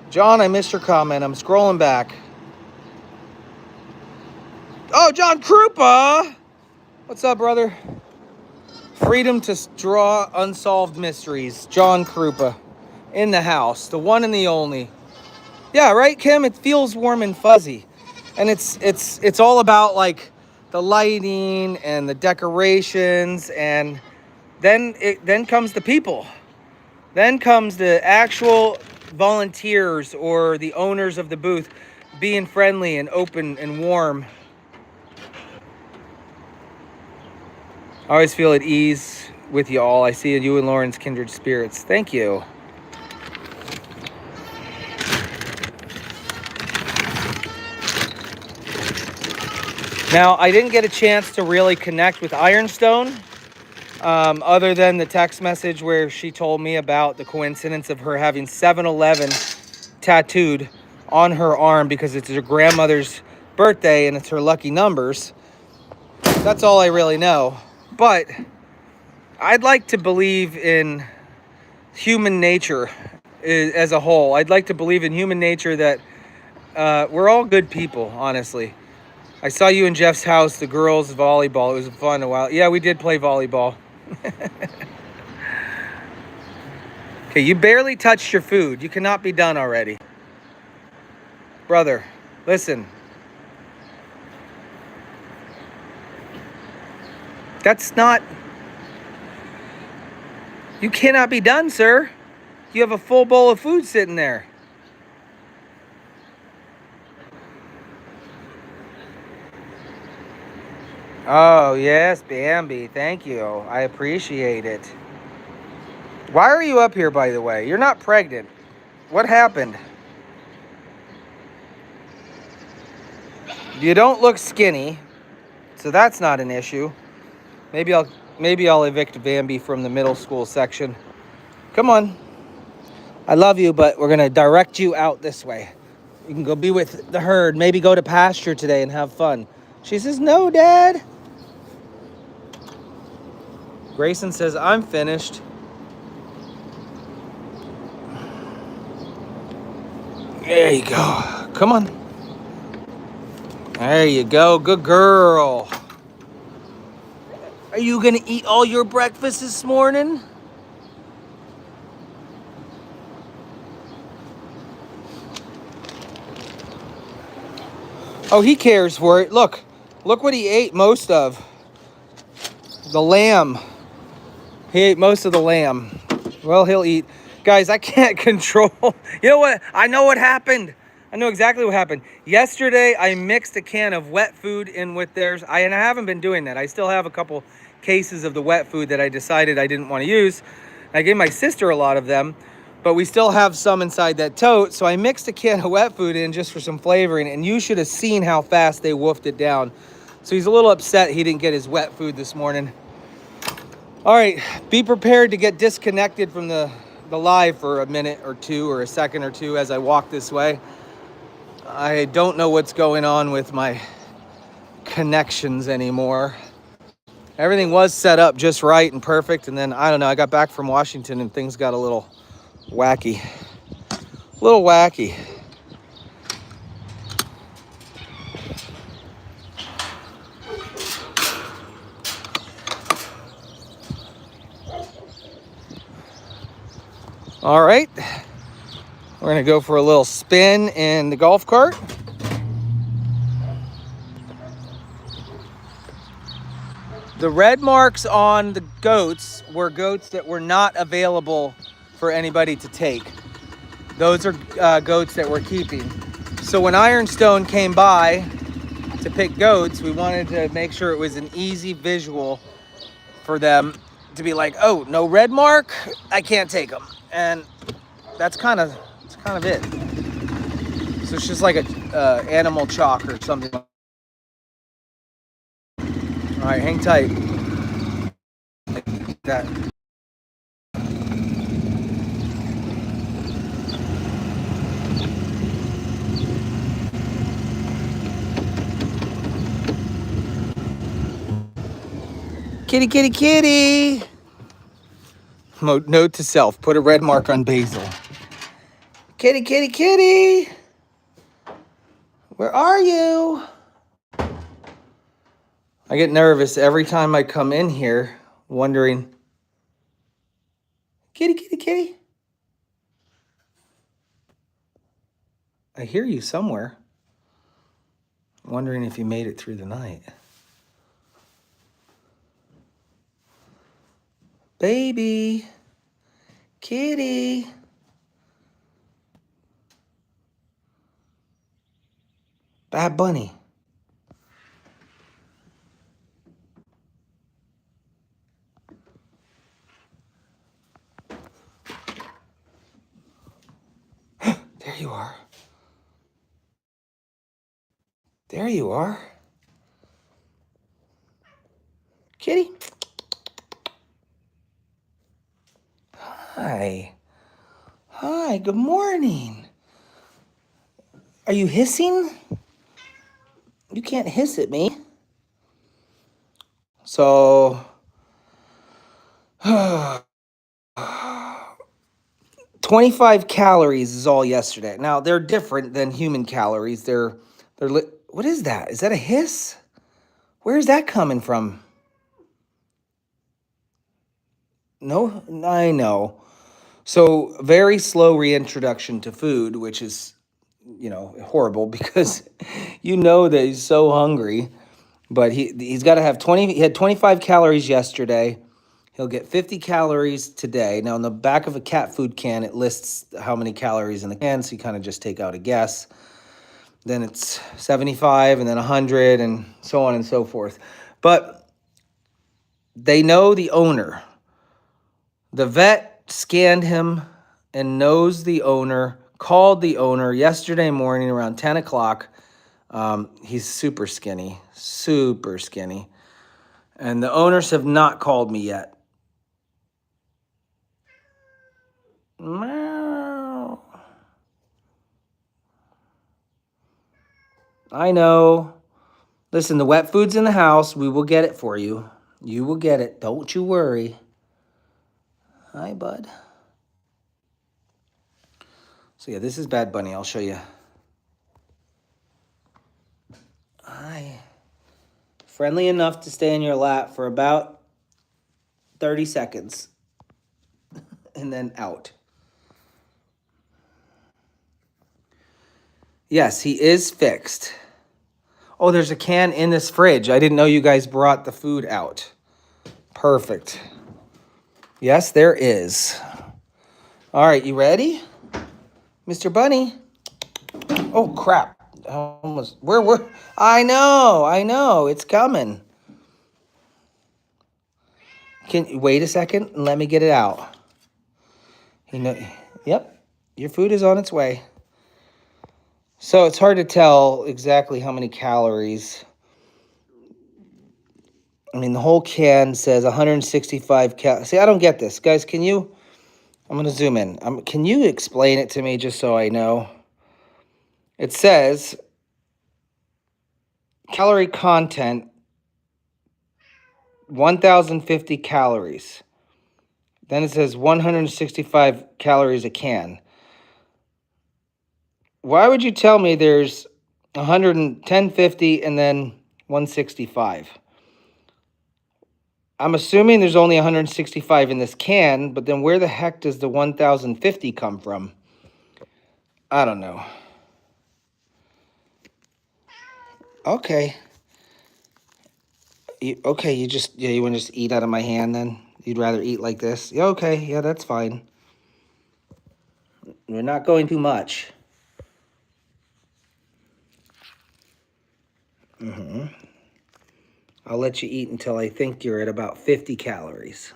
John, I missed your comment. I'm scrolling back. Oh, John Krupa! What's up, brother? Freedom to draw unsolved mysteries. John Krupa. In the house. The one and the only. Yeah, right, Kim? It feels warm and fuzzy. And it's all about, like, the lighting and the decorations, and then comes the people. Then comes the actual volunteers or the owners of the booth being friendly and open and warm. I always feel at ease with you all. I see you and Lauren's kindred spirits. Thank you. Now, I didn't get a chance to really connect with Ironstone, other than the text message where she told me about the coincidence of her having 7-Eleven tattooed on her arm because it's her grandmother's birthday and it's her lucky numbers. That's all I really know. But I'd like to believe in human nature as a whole. I'd like to believe in human nature that we're all good people, honestly. I saw you in Jeff's house, the girls' volleyball. It was fun a while. Yeah, we did play volleyball. Okay, you barely touched your food. You cannot be done already. Brother, listen. That's not... You cannot be done, sir. You have a full bowl of food sitting there. Oh, yes, Bambi. Thank you. I appreciate it. Why are you up here, by the way? You're not pregnant. What happened? You don't look skinny, so that's not an issue. Maybe I'll evict Bambi from the middle school section. Come on. I love you, but we're going to direct you out this way. You can go be with the herd. Maybe go to pasture today and have fun. She says, no, Dad. Grayson says, I'm finished. There you go. Come on. There you go. Good girl. Are you going to eat all your breakfast this morning? Oh, he cares for it. Look what he ate most of. The lamb. He ate most of the lamb. Well, he'll eat. Guys, I can't control. You know what? I know what happened. I know exactly what happened. Yesterday, I mixed a can of wet food in with theirs. And I haven't been doing that. I still have a couple cases of the wet food that I decided I didn't want to use. I gave my sister a lot of them, but we still have some inside that tote. So I mixed a can of wet food in just for some flavoring, and you should have seen how fast they wolfed it down. So he's a little upset he didn't get his wet food this morning. All right, be prepared to get disconnected from the live for a minute or two or a second or two as I walk this way. I don't know what's going on with my connections anymore. Everything was set up just right and perfect, and then, I don't know, I got back from Washington and things got a little wacky. All right, we're gonna go for a little spin in the golf cart. The red marks on the goats were goats that were not available for anybody to take. Those are goats that we're keeping. So when Ironstone came by to pick goats, we wanted to make sure it was an easy visual for them to be like, oh, no red mark, I can't take them. And that's kind of it. So it's just like a animal chalk or something. All right, hang tight. Like that. Kitty, kitty, kitty. Note to self, put a red mark on Basil. Kitty, kitty, kitty. Where are you? I get nervous every time I come in here wondering, kitty, kitty, kitty. I hear you somewhere. Wondering if you made it through the night. Baby, kitty. Bad bunny. There you are. There you are. Kitty. Hi. Hi, good morning. Are you hissing? You can't hiss at me. So, 25 calories is all yesterday. Now, they're different than human calories. What is that? Is that a hiss? Where's that coming from? No, I know. So, very slow reintroduction to food, which is, horrible because you know that he's so hungry. But he's got to have 20. He had 25 calories yesterday. He'll get 50 calories today. Now, on the back of a cat food can, it lists how many calories in the can, so you kind of just take out a guess. Then it's 75 and then 100 and so on and so forth. But they know the owner. The vet scanned him and knows the owner, called the owner yesterday morning around 10 o'clock. He's super skinny, super skinny. And the owners have not called me yet. Meow. I know. Listen, the wet food's in the house. We will get it for you. You will get it. Don't you worry. Hi, bud. So, yeah, this is Bad Bunny. I'll show you. Hi. Friendly enough to stay in your lap for about 30 seconds. And then out. Yes, he is fixed. Oh, there's a can in this fridge. I didn't know you guys brought the food out. Perfect. Yes, there is. All right, you ready? Mr. Bunny. Oh, crap. Almost. I know. It's coming. Can you wait a second and let me get it out? Yep, your food is on its way. So it's hard to tell exactly how many calories. I mean, the whole can says 165 calories. See, I don't get this. Guys, I'm going to zoom in. Can you explain it to me just so I know? It says calorie content, 1,050 calories. Then it says 165 calories a can. Why would you tell me there's 110.50 and then 165? I'm assuming there's only 165 in this can, but then where the heck does the 1,050 come from? I don't know. Okay. You want to just eat out of my hand then? You'd rather eat like this? Yeah, okay. Yeah, that's fine. We're not going too much. I'll let you eat until I think you're at about 50 calories.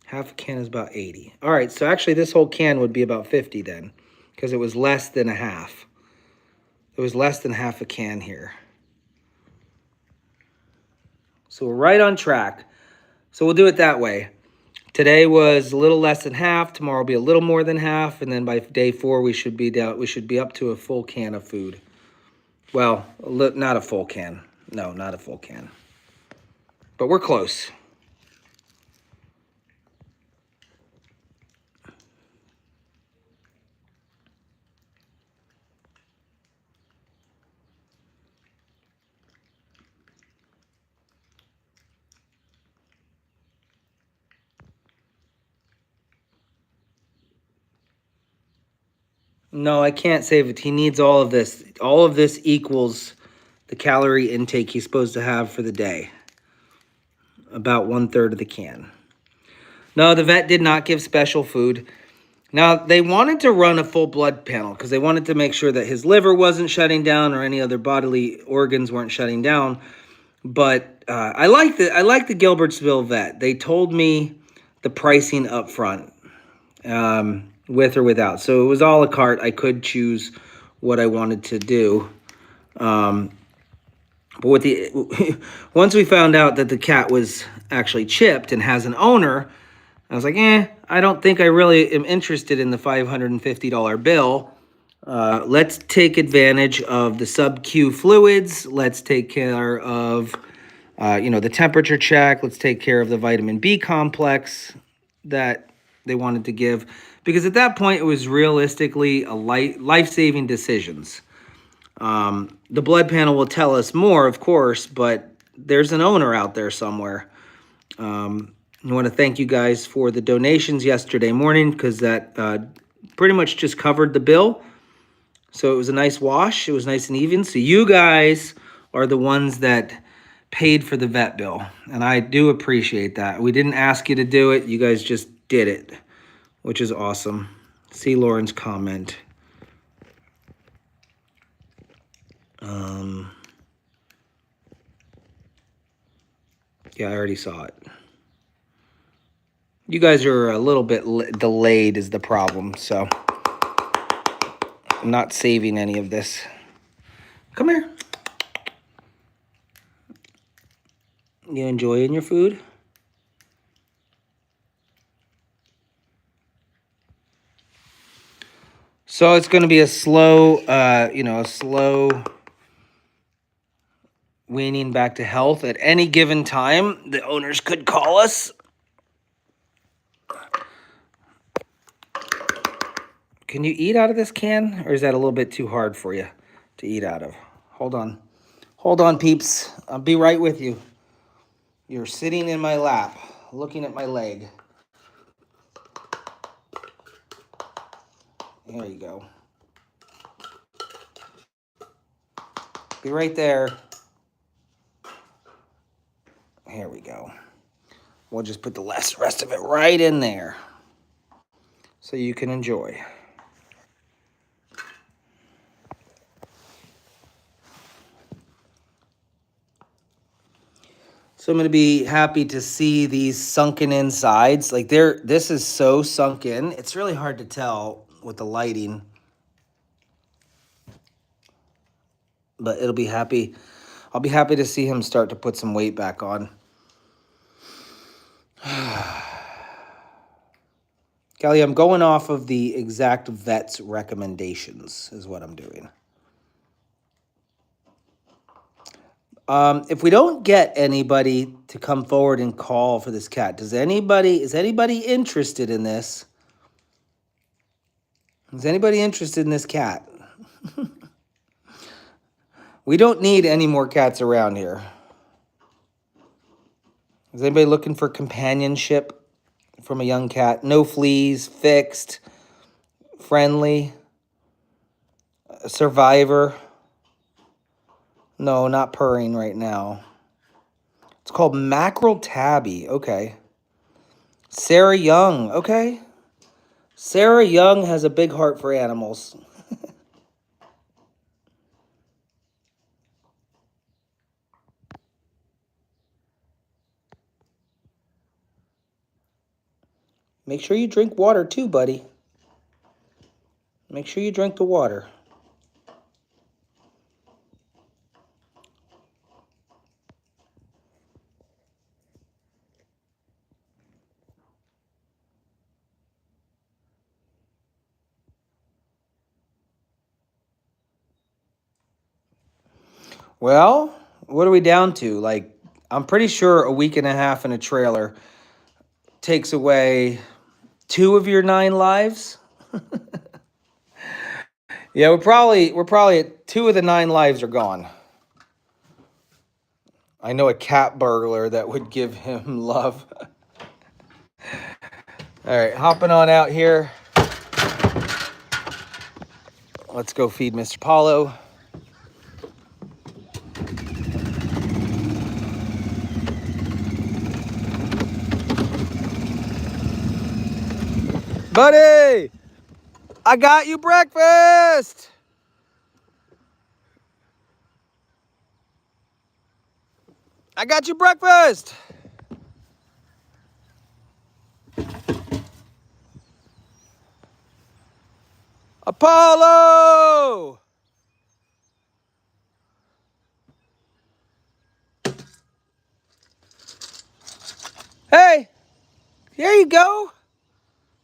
Half a can is about 80. All right, so actually this whole can would be about 50 then, because it was less than a half. It was less than half a can here. So we're right on track. So we'll do it that way. Today was a little less than half. Tomorrow will be a little more than half, and then by day 4 we should be up to a full can of food. Well, not a full can. No, not a full can. But we're close. No, I can't save it. He needs all of this. All of this equals the calorie intake he's supposed to have for the day. About 1/3 of the can. No, the vet did not give special food. Now, they wanted to run a full blood panel because they wanted to make sure that his liver wasn't shutting down or any other bodily organs weren't shutting down. But I like the Gilbertsville vet. They told me the pricing up front, with or without. So it was a la carte. I could choose what I wanted to do. But with the once we found out that the cat was actually chipped and has an owner, I was like, I don't think I really am interested in the $550 bill. Let's take advantage of the sub-Q fluids. Let's take care of, the temperature check. Let's take care of the vitamin B complex that they wanted to give. Because at that point, it was realistically a life-saving decisions. The blood panel will tell us more, of course, but there's an owner out there somewhere. I want to thank you guys for the donations yesterday morning because that pretty much just covered the bill. So it was a nice wash. It was nice and even. So you guys are the ones that paid for the vet bill. And I do appreciate that. We didn't ask you to do it. You guys just did it, which is awesome. See Lauren's comment. Yeah, I already saw it. You guys are a little bit delayed is the problem, so I'm not saving any of this. Come here. You enjoying your food? So it's going to be a slow, weaning back to health. At any given time, the owners could call us. Can you eat out of this can, or is that a little bit too hard for you to eat out of? Hold on. Hold on, peeps. I'll be right with you. You're sitting in my lap, looking at my leg. There you go. Be right there. Here we go. We'll just put the rest of it right in there so you can enjoy. So I'm going to be happy to see these sunken in sides. Like this is so sunk in. It's really hard to tell with the lighting. But I'll be happy to see him start to put some weight back on. Kelly, I'm going off of the exact vet's recommendations is what I'm doing. If we don't get anybody to come forward and call for this cat, is anybody interested in this? Is anybody interested in this cat? We don't need any more cats around here. Is anybody looking for companionship from a young cat? No fleas, fixed, friendly, a survivor. No, not purring right now. It's called Mackerel Tabby. Okay. Sarah Young. Okay. Sarah Young has a big heart for animals. Make sure you drink water too, buddy. Make sure you drink the water. Well, what are we down to? Like, I'm pretty sure a week and a half in a trailer takes away 2 of your 9 lives. Yeah, we're probably at 2 of the 9 lives are gone. I know a cat burglar that would give him love. All right, hopping on out here. Let's go feed Mr. Paulo. Buddy, I got you breakfast. I got you breakfast. Apollo! Hey, here you go.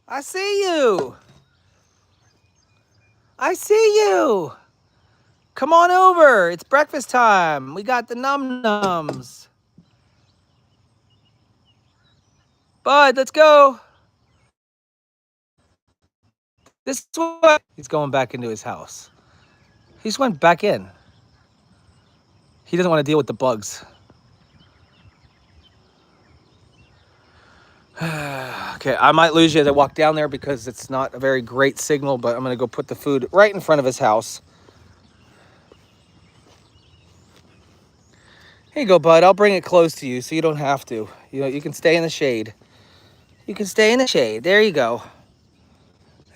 I see you. I see you. Come on over. It's breakfast time. We got the num-nums. Bud, let's go. This way. He's going back into his house. He just went back in. He doesn't want to deal with the bugs. Okay, I might lose you as I walk down there because it's not a very great signal, but I'm going to go put the food right in front of his house. Here you go, bud. I'll bring it close to you so you don't have to. You can stay in the shade. You can stay in the shade. There you go.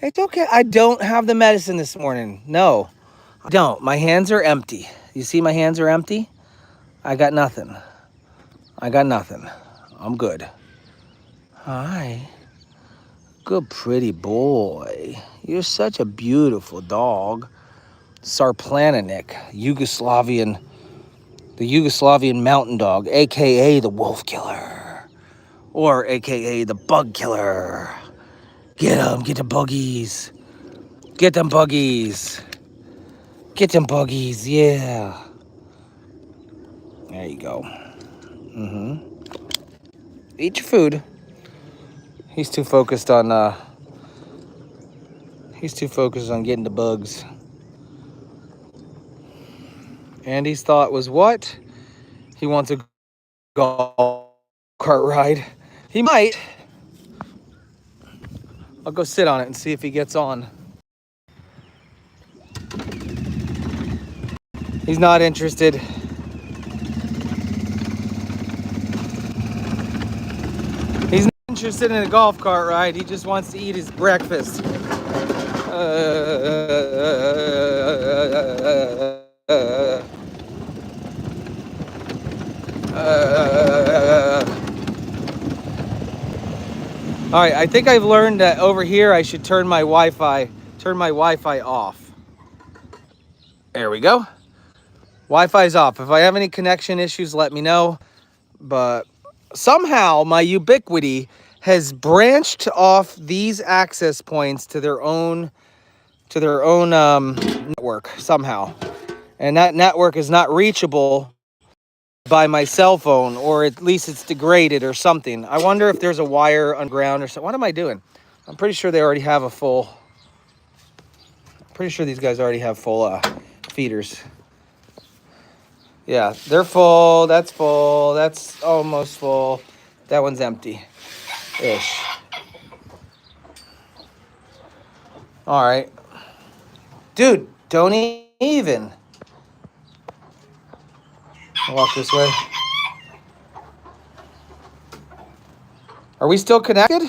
It's okay. I don't have the medicine this morning. No, I don't. My hands are empty. You see my hands are empty? I got nothing. I got nothing. I'm good. Hi. Good pretty boy. You're such a beautiful dog. Sarplananik, the Yugoslavian mountain dog, aka the wolf killer, or aka the bug killer. Get them buggies. Get them buggies. Get them buggies, yeah. There you go. Eat your food. He's too focused on getting the bugs. Andy's thought was what? He wants a golf cart ride. He might. I'll go sit on it and see if he gets on. He's not interested. He's not interested in a golf cart ride. He just wants to eat his breakfast. All right, I think I've learned that over here I should turn my Wi-Fi off. There we go. Wi-Fi's off. If I have any connection issues, let me know. But somehow my Ubiquiti has branched off these access points to their own network somehow, and that network is not reachable by my cell phone, or at least it's degraded or something. I wonder if there's a wire underground or something. What am I doing? I'm pretty sure they already have a full. Pretty sure these guys already have full feeders. Yeah, they're full. That's full. That's almost full. That one's empty-ish. All right. Dude, don't even. I'll walk this way. Are we still connected?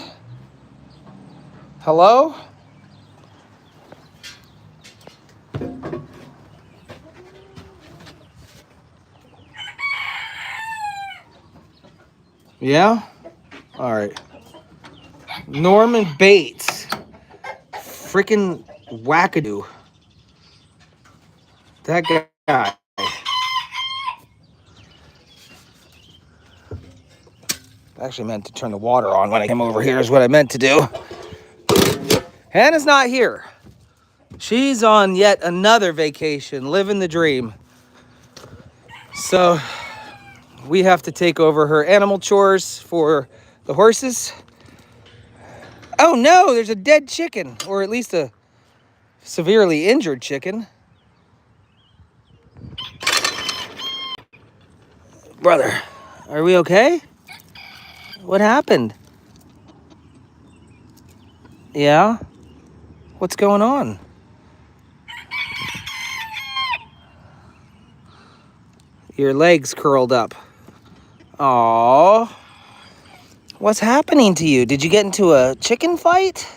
Hello? Yeah? All right. Norman Bates. Freaking wackadoo. That guy. I actually meant to turn the water on when I came over here is what I meant to do. Hannah's not here. She's on yet another vacation, living the dream. So we have to take over her animal chores for the horses. Oh no, there's a dead chicken, or at least a severely injured chicken. Brother, are we okay? What happened? Yeah? What's going on? Your legs curled up. Aww. What's happening to you? Did you get into a chicken fight?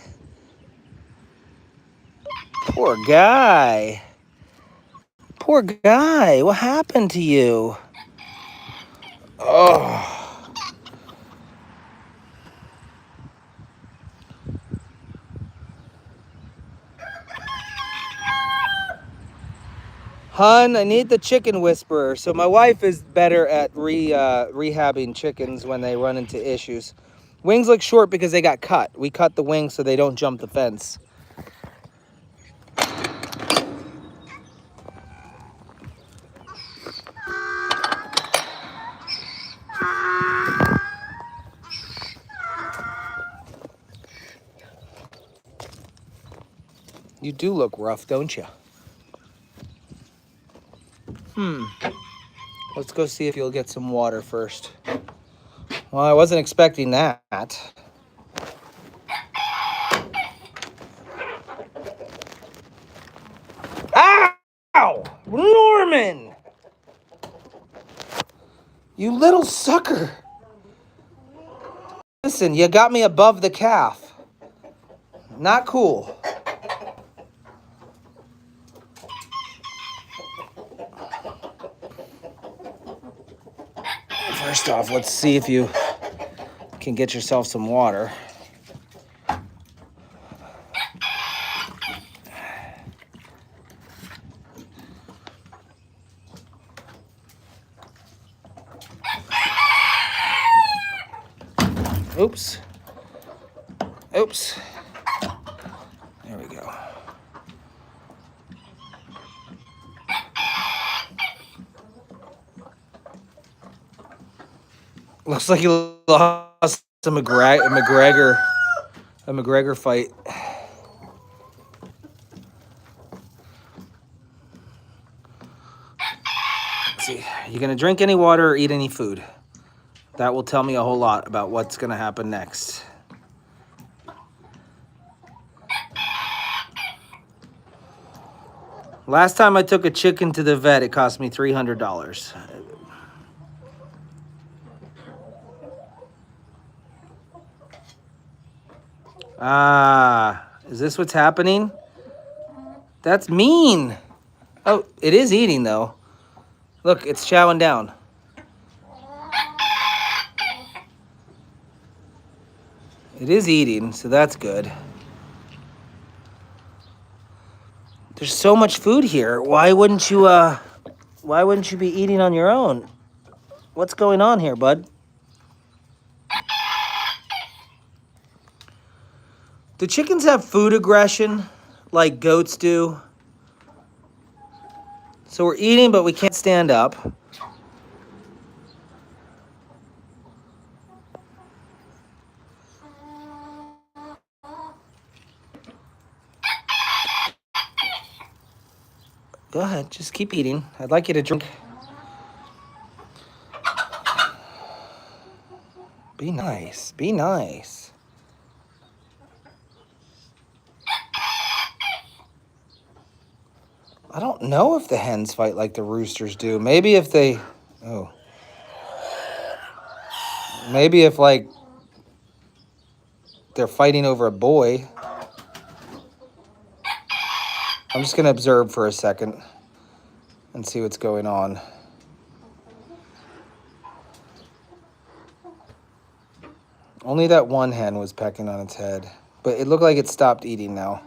Poor guy. Poor guy. What happened to you? Oh. Hun, I need the chicken whisperer. So my wife is better at rehabbing chickens when they run into issues. Wings look short because they got cut. We cut the wings so they don't jump the fence. You do look rough, don't you? Let's go see if you'll get some water first. Well, I wasn't expecting that. Ow! Norman! You little sucker. Listen, you got me above the calf. Not cool. First off, let's see if you can get yourself some water. Oops. Oops. There we go. Looks like you lost a McGregor fight. Let's see. Are you gonna drink any water or eat any food? That will tell me a whole lot about what's gonna happen next. Last time I took a chicken to the vet, it cost me $300. Ah, is this what's happening? That's mean. Oh, it is eating though. Look, it's chowing down. It is eating, so that's good. There's so much food here. Why wouldn't you be eating on your own? What's going on here, bud? Do chickens have food aggression like goats do? So we're eating, but we can't stand up. Go ahead, just keep eating. I'd like you to drink. Be nice, be nice. I don't know if the hens fight like the roosters do. Maybe if they, maybe if like they're fighting over a boy. I'm just gonna observe for a second and see what's going on. Only that one hen was pecking on its head, but it looked like it stopped eating now.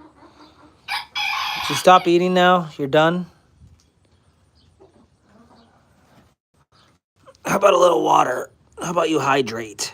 Did you stop eating now? You're done? How about a little water? How about you hydrate?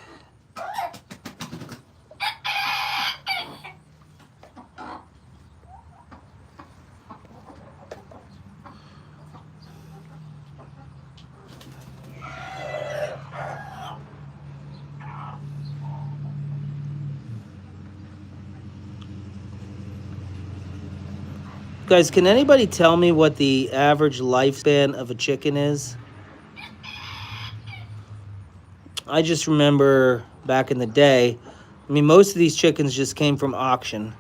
Guys, can anybody tell me what the average lifespan of a chicken is? I just remember back in the day, I mean, most of these chickens just came from auction.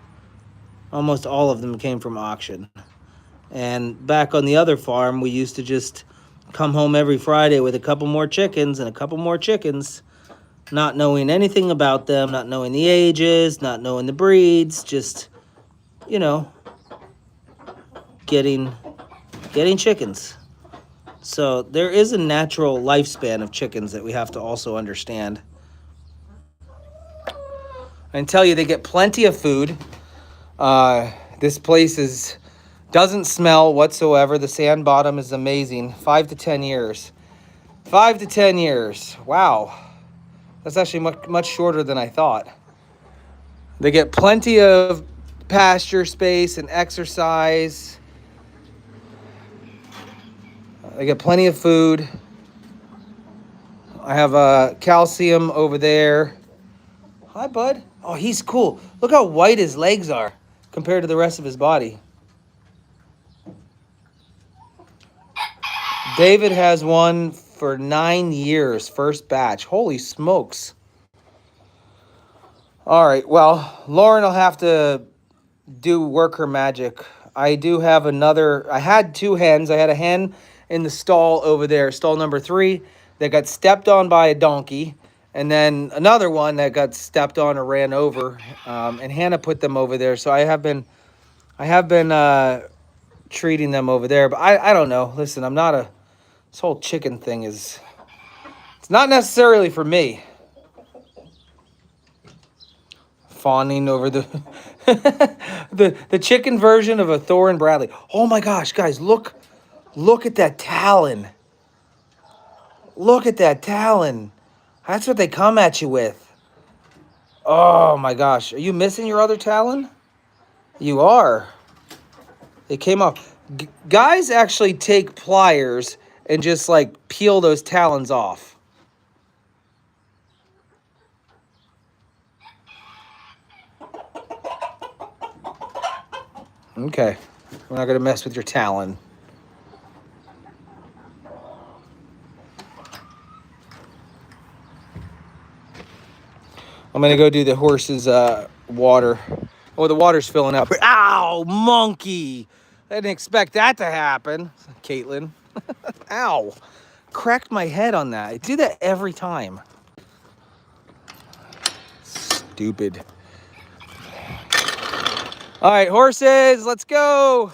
Almost all of them came from auction. And back on the other farm, we used to just Come home every Friday with a couple more chickens and a couple more chickens, not knowing anything about them, not knowing the ages, not knowing the breeds, just, you know, getting chickens. So there is a natural lifespan of chickens that we have to also understand. I can tell you they get plenty of food. This place doesn't smell whatsoever. The sand bottom is amazing. 5 to 10 years. 5 to 10 years. Wow. That's actually much shorter than I thought. They get plenty of pasture space and exercise. They get plenty of food. I have calcium over there. Hi, bud. Oh, he's cool. Look how white his legs are compared to the rest of his body. David has one for 9 years, first batch. Holy smokes. All right, well, Lauren will have to work her magic. I do have I had 2 hens. I had a hen in the stall over there, stall number 3, that got stepped on by a donkey. And then another one that got stepped on or ran over. And Hannah put them over there. So I have been treating them over there. But I don't know. Listen, this whole chicken thing it's not necessarily for me. Fawning over the the chicken version of a Thor and Bradley. Oh my gosh, guys, look at that talon. Look at that talon. That's what they come at you with. Oh my gosh, are you missing your other talon? You are. They came off. Guys actually take pliers and just like peel those talons off. Okay, we're not gonna mess with your talon. I'm gonna go do the horse's water. Oh, the water's filling up. Ow, monkey! I didn't expect that to happen. Caitlin. Ow. Cracked my head on that. I do that every time. Stupid. All right, horses, let's go.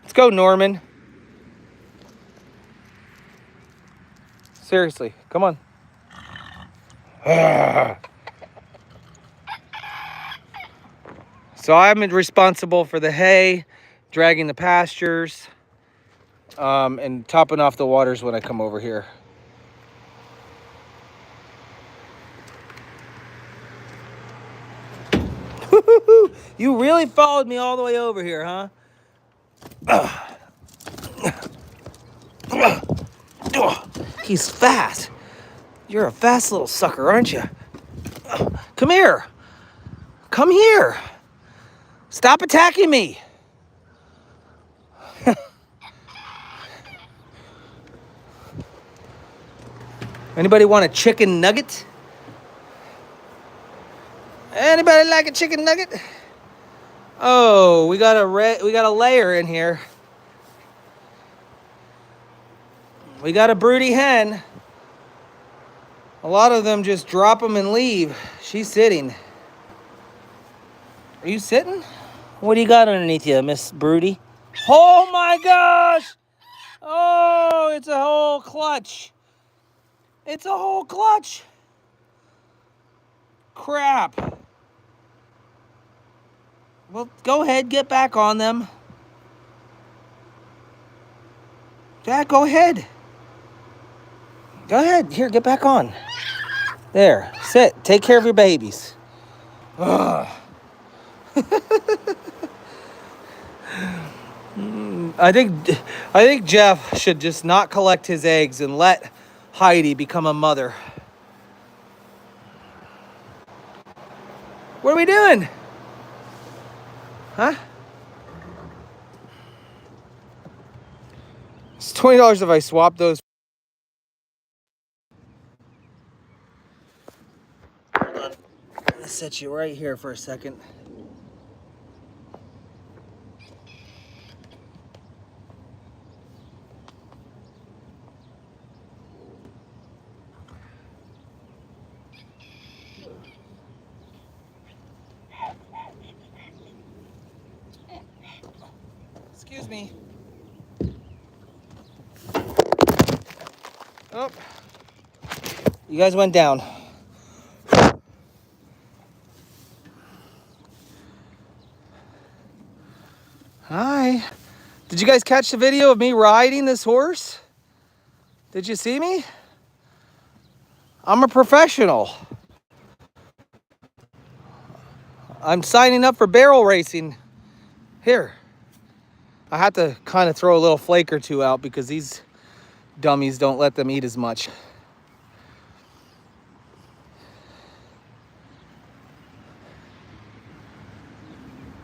Let's go, Norman. Seriously, come on. So I'm responsible for the hay, dragging the pastures, and topping off the waters when I come over here. You really followed me all the way over here, huh? He's fast. You're a fast little sucker, aren't you? Come here. Come here. Stop attacking me. Anybody want a chicken nugget? Anybody like a chicken nugget? Oh, we got a layer in here. We got a broody hen. A lot of them just drop them and leave. She's sitting. Are you sitting? What do you got underneath you, Miss Broody? Oh my gosh! Oh, it's a whole clutch. It's a whole clutch. Crap. Well, go ahead, get back on them. Yeah, go ahead. Go ahead. Here, get back on. There, sit. Take care of your babies. Ugh. I think Jeff should just not collect his eggs and let Heidi become a mother. What are we doing? Huh? It's $20 if I swap those. Hold on. I'm gonna set you right here for a second. me. Oh, you guys went down. Hi. Did you guys catch the video of me riding this horse? Did you see me? I'm a professional. I'm signing up for barrel racing. Here. I had to kind of throw a little flake or two out because these dummies don't let them eat as much.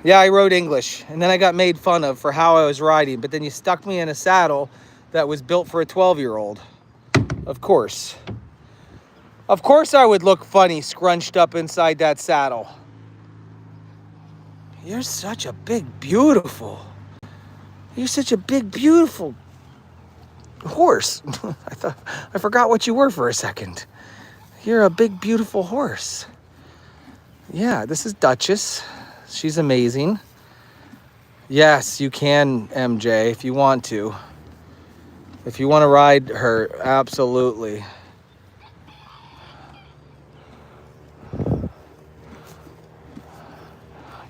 Yeah, I rode English, and then I got made fun of for how I was riding, but then you stuck me in a saddle that was built for a 12-year-old. Of course. Of course I would look funny scrunched up inside that saddle. You're such a big, beautiful horse. I forgot what you were for a second. You're a big, beautiful horse. Yeah, this is Duchess. She's amazing. Yes, you can, MJ, if you want to. If you want to ride her, absolutely.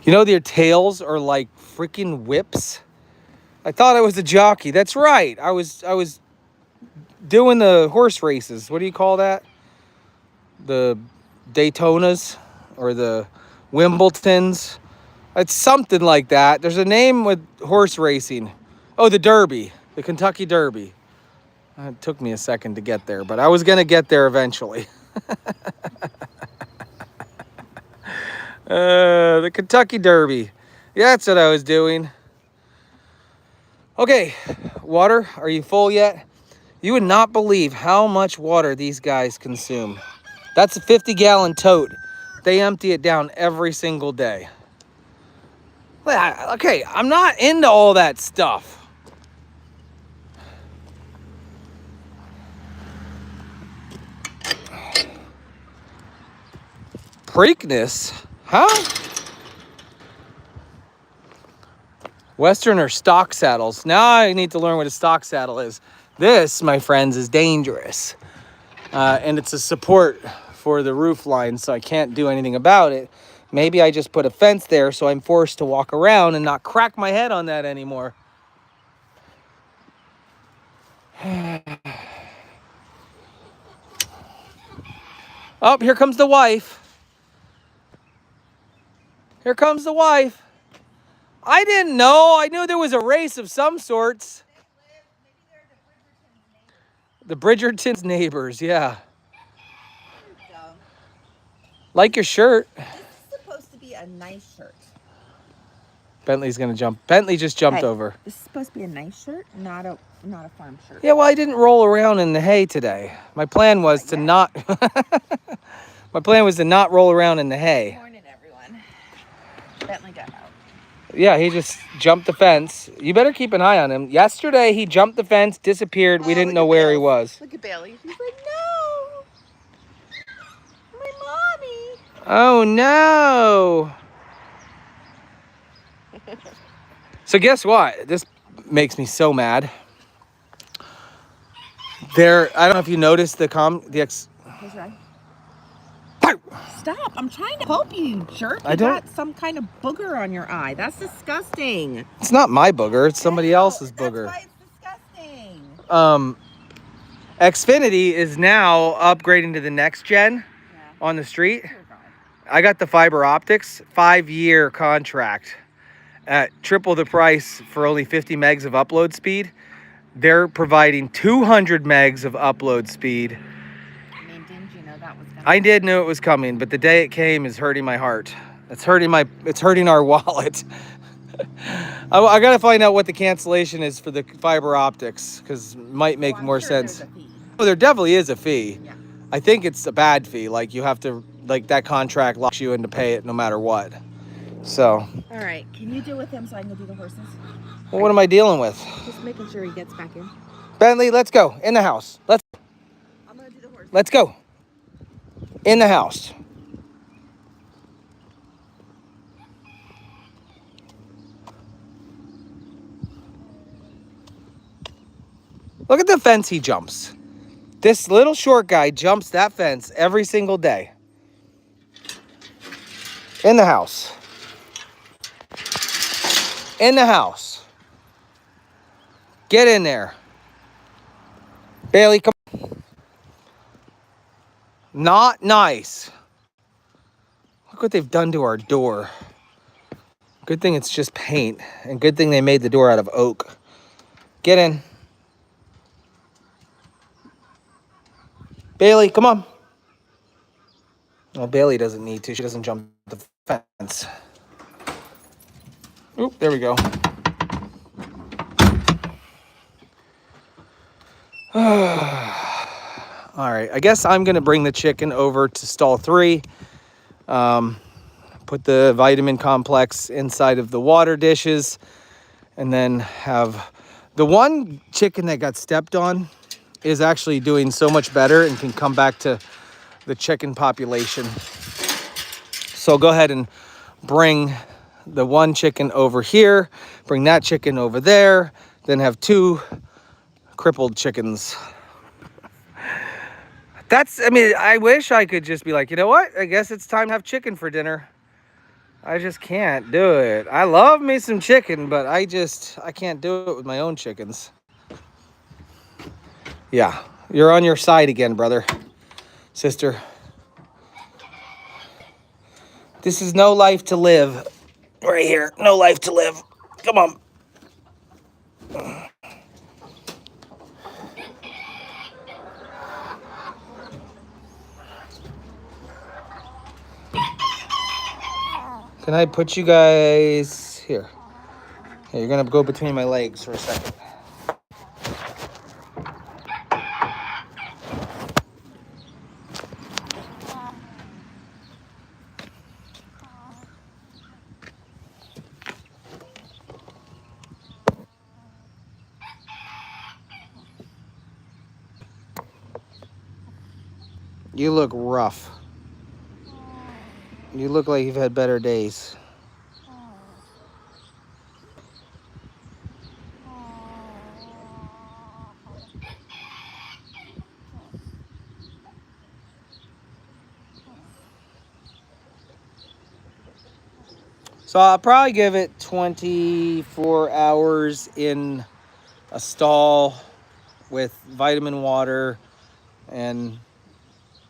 You know, their tails are like freaking whips. I thought I was a jockey. That's right. I was doing the horse races. What do you call that? The Daytonas or the Wimbledons. It's something like that. There's a name with horse racing. Oh, the Derby, the Kentucky Derby. It took me a second to get there, but I was going to get there eventually. The Kentucky Derby. Yeah, that's what I was doing. Okay, water, are you full yet? You would not believe how much water these guys consume. That's a 50-gallon tote. They empty it down every single day. Okay, I'm not into all that stuff. Preakness? Huh? Western or stock saddles. Now I need to learn what a stock saddle is. This, my friends, is dangerous. And it's a support for the roof line, so I can't do anything about it. Maybe I just put a fence there so I'm forced to walk around and not crack my head on that anymore. Oh, here comes the wife. Here comes the wife. I didn't know. I knew there was a race of some sorts. The Bridgerton's neighbors, yeah. Like your shirt. This is supposed to be a nice shirt. Bentley's gonna jump. Bentley just jumped over. This is supposed to be a nice shirt, not a farm shirt. Yeah, well, I didn't roll around in the hay today. My plan was to not. My plan was to not roll around in the hay. Good morning, everyone. Bentley got out. Yeah, he just jumped the fence. You better keep an eye on him. Yesterday, he jumped the fence, disappeared. We didn't know where he was. Look at Bailey. He's like, no, my mommy. Oh no. So guess what? This makes me so mad. I don't know if you noticed He's right. Stop. I'm trying to help you, jerk. You got some kind of booger on your eye. That's disgusting. It's not my booger. It's somebody else's booger. That's why it's disgusting. Xfinity is now upgrading to the next gen on the street. I got the fiber optics 5-year contract at triple the price for only 50 megs of upload speed. They're providing 200 megs of upload speed. I mean, didn't you know that was coming? I did know it was coming, but the day it came is hurting my heart. It's hurting our wallet. I gotta find out what the cancellation is for the fiber optics, because it might make more sense. Oh, there definitely is a fee. Yeah. I think it's a bad fee. Like you have to, like that contract locks you in to pay it no matter what. So. All right, can you deal with him so I can go do the horses? Well, what am I dealing with? Just making sure he gets back in. Bentley, let's go in the house. I'm gonna do the horses. Let's go in the house. Look at the fence he jumps. This little short guy jumps that fence every single day. In the house. In the house. Get in there. Bailey, come on. Not nice. Look what they've done to our door. Good thing it's just paint. And good thing they made the door out of oak. Get in. Bailey, come on. Well, Bailey doesn't need to. She doesn't jump the fence. Oop, there we go. All right, I guess I'm going to bring the chicken over to stall 3. Put the vitamin complex inside of the water dishes. And then have the one chicken that got stepped on is actually doing so much better and can come back to the chicken population. So go ahead and bring the one chicken over here, bring that chicken over there, then have 2 crippled chickens. I wish I could just be like, you know what? I guess it's time to have chicken for dinner. I just can't do it. I love me some chicken, but I can't do it with my own chickens. Yeah, you're on your side again, brother, sister. This is no life to live. Right here, no life to live. Come on. Can I put you guys here? Hey, you're gonna go between my legs for a second. You look rough. You look like you've had better days. So I'll probably give it 24 hours in a stall with vitamin water and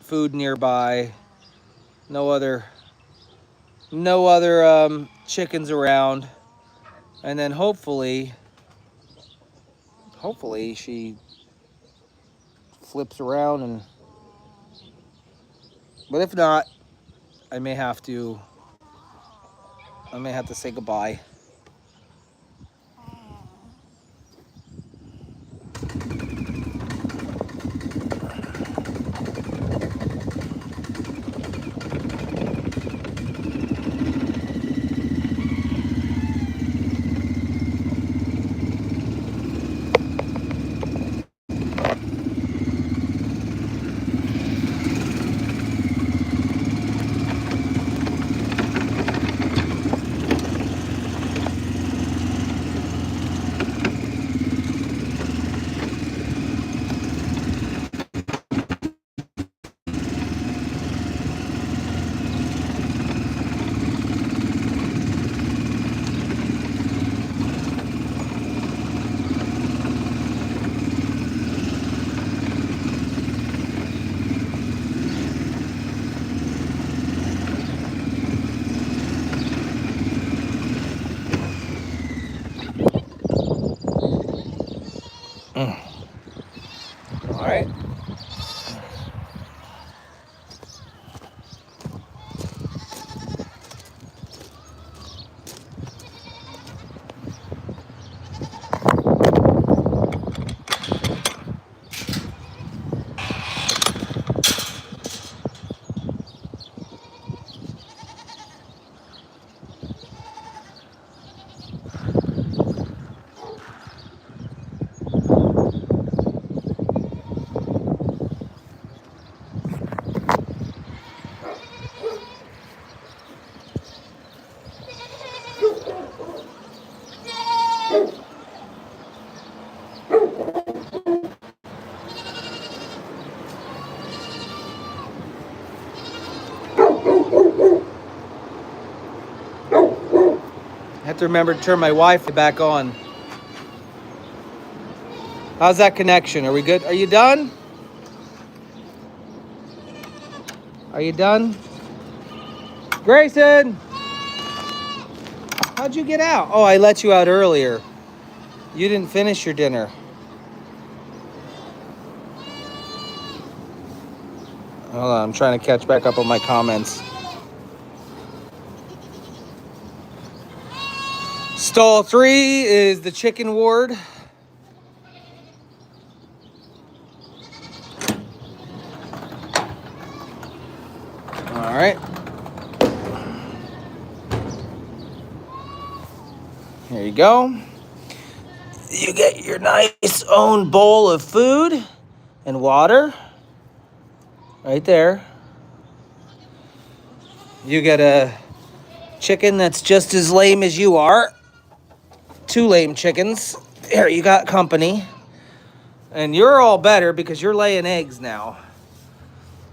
food nearby. No other chickens around. And then hopefully she flips around, but if not, I may have to say goodbye. I have to remember to turn my Wi-Fi back on. How's that connection? Are we good? Are you done? Are you done? Grayson! How'd you get out? Oh, I let you out earlier. You didn't finish your dinner. Hold on, I'm trying to catch back up on my comments. Stall 3 is the chicken ward. All right. Here you go. You get your nice own bowl of food and water. Right there. You get a chicken that's just as lame as you are. 2 lame chickens. Here, you got company. And you're all better because you're laying eggs now.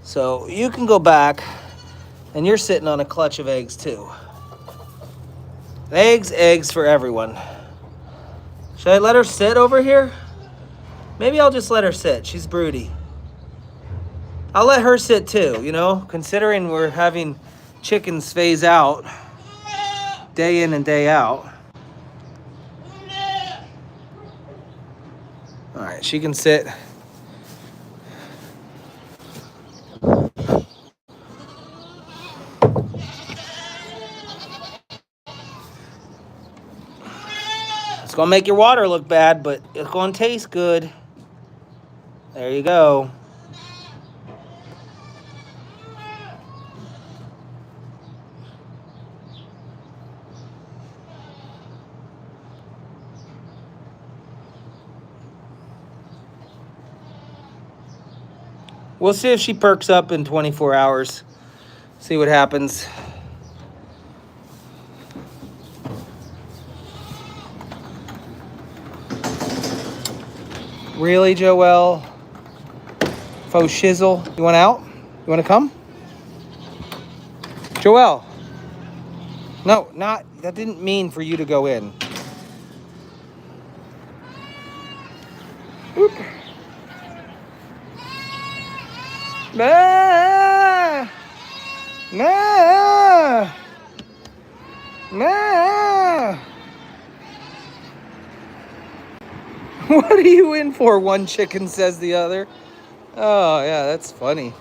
So you can go back and you're sitting on a clutch of eggs too. Eggs for everyone. Should I let her sit over here? Maybe I'll just let her sit. She's broody. I'll let her sit too, you know, considering we're having chickens phase out day in and day out. All right, she can sit. It's gonna make your water look bad, but it's gonna taste good. There you go. We'll see if she perks up in 24 hours. See what happens. Really, Joelle? Faux shizzle. You want out? You want to come? Joelle. No, that didn't mean for you to go in. Oop. Ah! Ah! Ah! What are you in for? One chicken says the other. Oh, yeah, that's funny.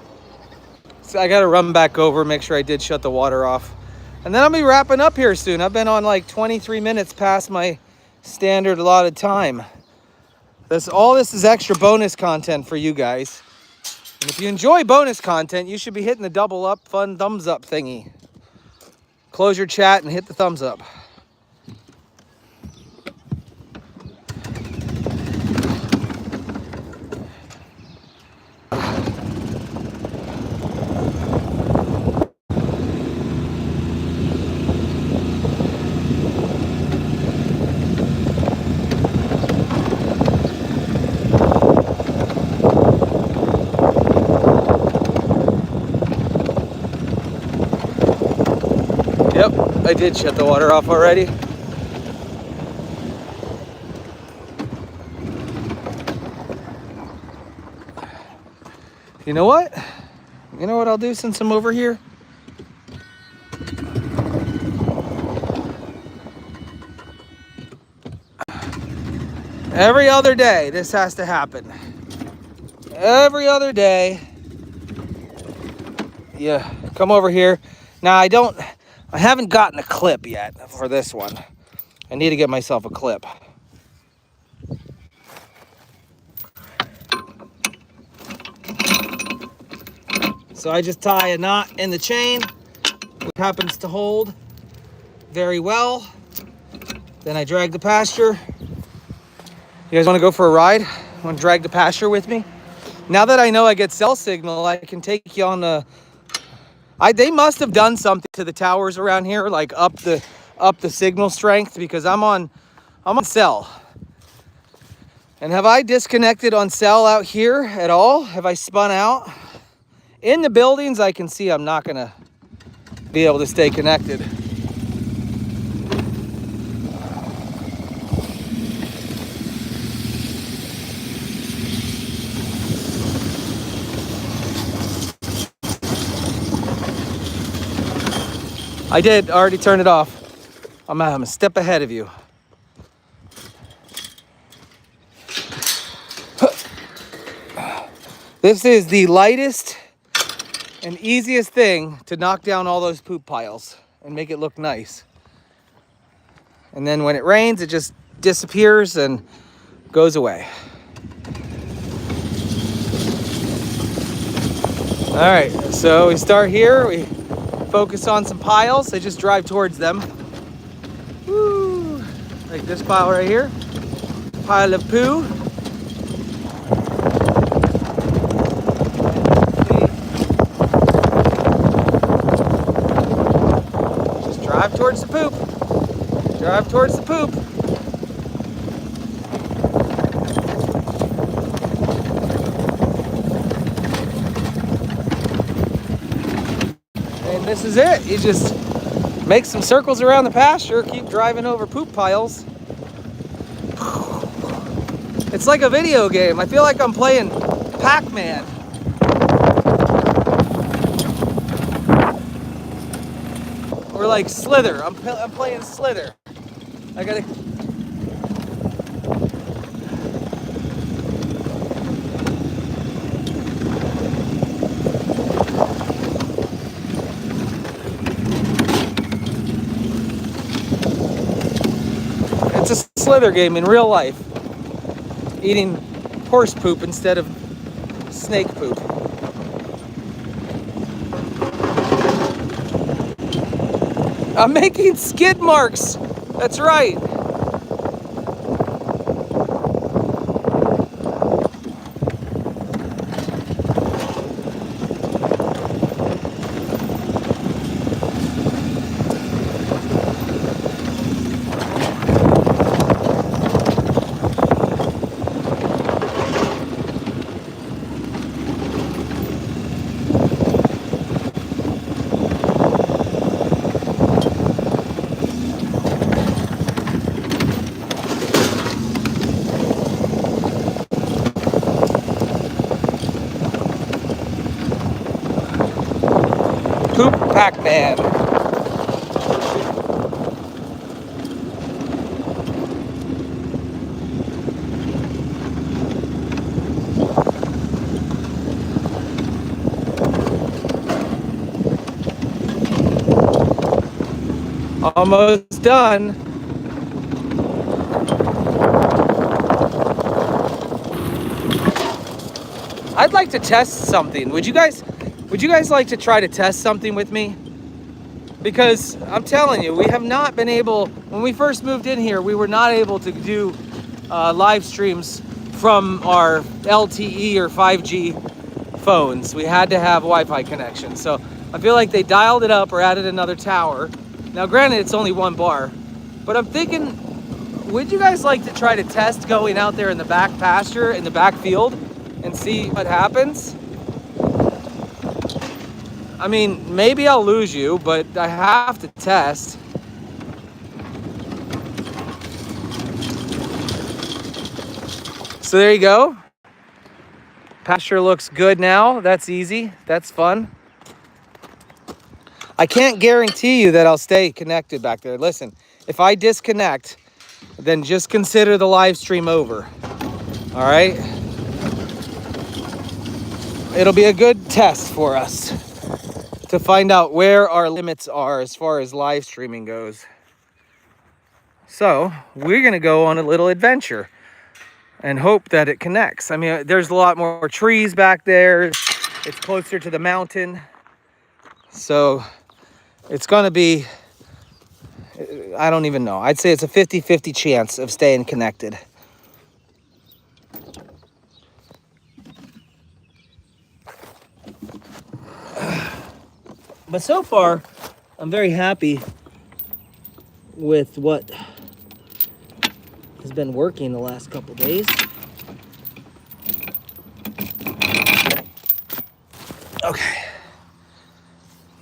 So I got to run back over, make sure I did shut the water off. And then I'll be wrapping up here soon. I've been on like 23 minutes past my standard allotted time. All this is extra bonus content for you guys. And if you enjoy bonus content, you should be hitting the double up fun thumbs up thingy. Close your chat and hit the thumbs up. Yep, I did shut the water off already. You know what? You know what I'll do since I'm over here? Every other day, this has to happen. Every other day. Yeah, come over here. Now, I haven't gotten a clip yet for this one. I need to get myself a clip. So I just tie a knot in the chain, which happens to hold very well. Then I drag the pasture. You guys want to go for a ride? Want to drag the pasture with me? Now that I know I get cell signal, I can take you on the... They must have done something to the towers around here, like up the signal strength, because I'm on cell. And have I disconnected on cell out here at all? Have I spun out? In the buildings, I can see I'm not gonna be able to stay connected. I did already turn it off. I'm a step ahead of you. This is the lightest and easiest thing to knock down all those poop piles and make it look nice. And then when it rains, it just disappears and goes away. All right, so we start here. We focus on some piles. They just drive towards them. Woo! Like this pile right here. Pile of poo. Just drive towards the poop. Drive towards the poop. And this is it. You just make some circles around the pasture, keep driving over poop piles. It's like a video game. I feel like I'm playing Pac-Man. Or like Slither. I'm playing Slither. I gotta... It's a Slither game in real life. Eating horse poop instead of snake poop. I'm making skid marks. That's right. Poop Pac-Man. Almost done. I'd like to test something. Would you guys like to try to test something with me? Because I'm telling you, we have not been able, when we first moved in here, we were not able to do live streams from our LTE or 5G phones. We had to have Wi-Fi connection. So I feel like they dialed it up or added another tower. Now granted, it's only one bar, but I'm thinking, would you guys like to try to test going out there in the back pasture, in the back field, and see what happens? I mean, maybe I'll lose you, but I have to test. So there you go. Pasture looks good now. That's easy. That's fun. I can't guarantee you that I'll stay connected back there. Listen, if I disconnect, then just consider the live stream over. All right? It'll be a good test for us to find out where our limits are as far as live streaming goes. So we're gonna go on a little adventure and hope that it connects. I mean, there's a lot more trees back there. It's closer to the mountain. So it's gonna be, I don't even know. I'd say it's a 50-50 chance of staying connected. But so far, I'm very happy with what has been working the last couple days. Okay.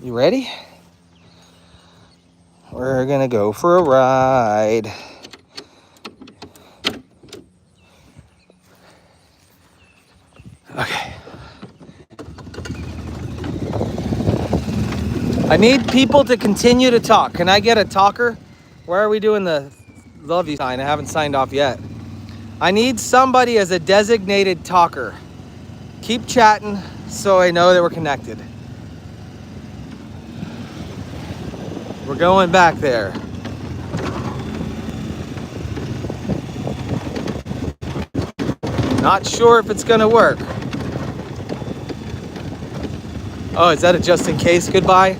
You ready? We're gonna go for a ride. Okay. I need people to continue to talk. Can I get a talker? Where are we doing the love you sign? I haven't signed off yet. I need somebody as a designated talker. Keep chatting so I know that we're connected. We're going back there. Not sure if it's gonna work. Oh, is that a just in case goodbye?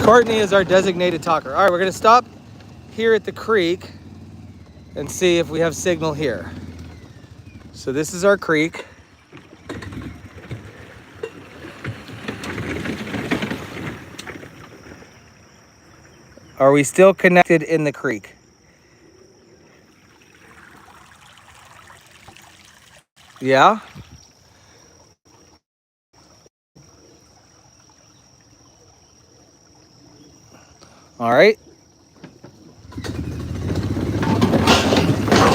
Courtney is our designated talker. All right, we're gonna stop here at the creek and see if we have signal here. So this is our creek. Are we still connected in the creek? Yeah? All right.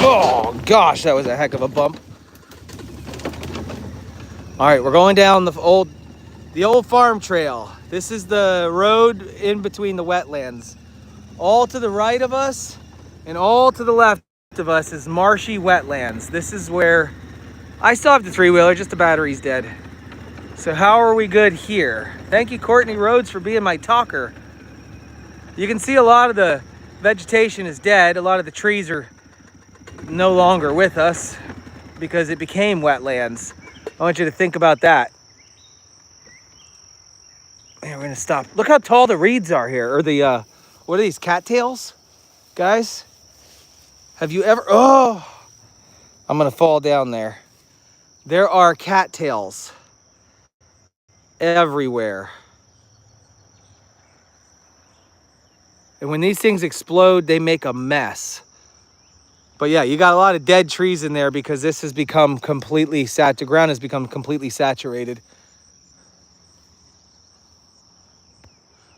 Oh gosh, that was a heck of a bump. All right, we're going down the old farm trail. This is the road in between the wetlands. All to the right of us and all to the left of us is marshy wetlands. This is where I still have the three-wheeler, just the battery's dead. So how are we good here? Thank you, Courtney Rhodes, for being my talker. You can see a lot of the vegetation is dead. A lot of the trees are no longer with us because it became wetlands. I want you to think about that. And we're gonna stop. Look how tall the reeds are here, or the, what are these, cattails? Guys, have you ever, oh, I'm gonna fall down there. There are cattails everywhere. And when these things explode, they make a mess. But yeah, you got a lot of dead trees in there because this has become completely the ground has become completely saturated.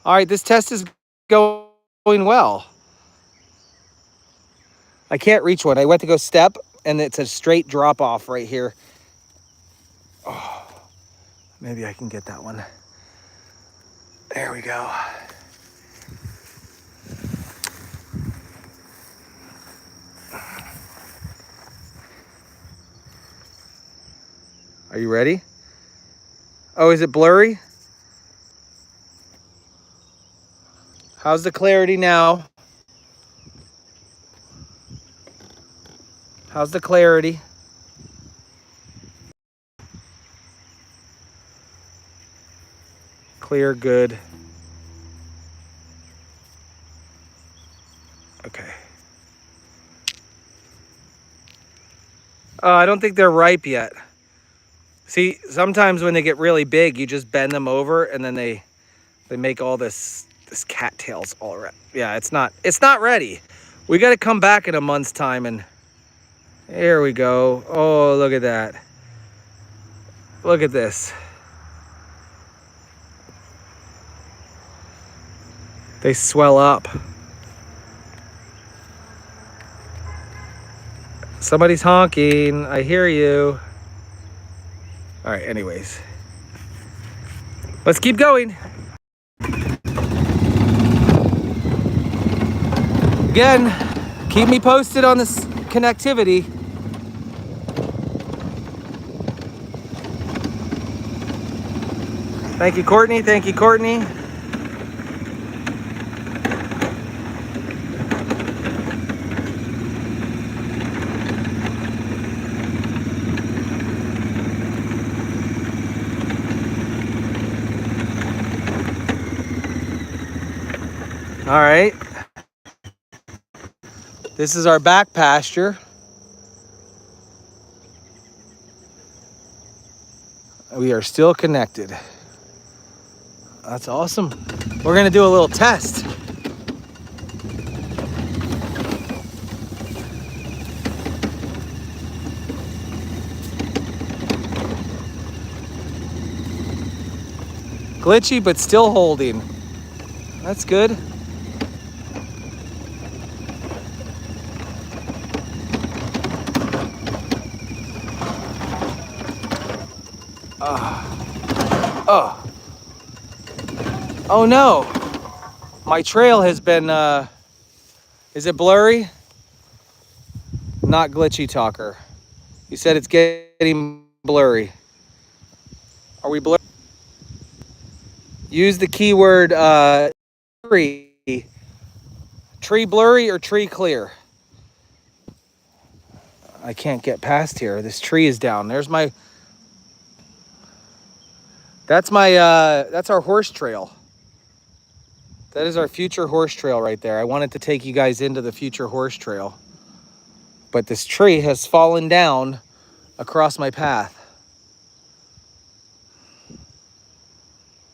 All right, this test is going well. I can't reach one. I went to go step and it's a straight drop off right here. Oh, maybe I can get that one. There we go. Are you ready? Oh, is it blurry? How's the clarity now? How's the clarity? Clear, good. Okay. I don't think they're ripe yet. See, sometimes when they get really big, you just bend them over and then they make all this cattails all around. Yeah, it's not ready. We got to come back in a month's time and there we go. Oh, look at that. Look at this. They swell up. Somebody's honking. I hear you. All right, anyways. Let's keep going. Again, keep me posted on this connectivity. Thank you, Courtney. Thank you, Courtney. All right. This is our back pasture. We are still connected. That's awesome. We're gonna do a little test. Glitchy, but still holding. That's good. Oh. Oh no, my trail has been, is it blurry? Not glitchy talker. You said it's getting blurry. Are we blurry? Use the keyword tree. Tree blurry or tree clear? I can't get past here. This tree is down. There's my, that's our horse trail. That is our future horse trail right there. I wanted to take you guys into the future horse trail, but this tree has fallen down across my path.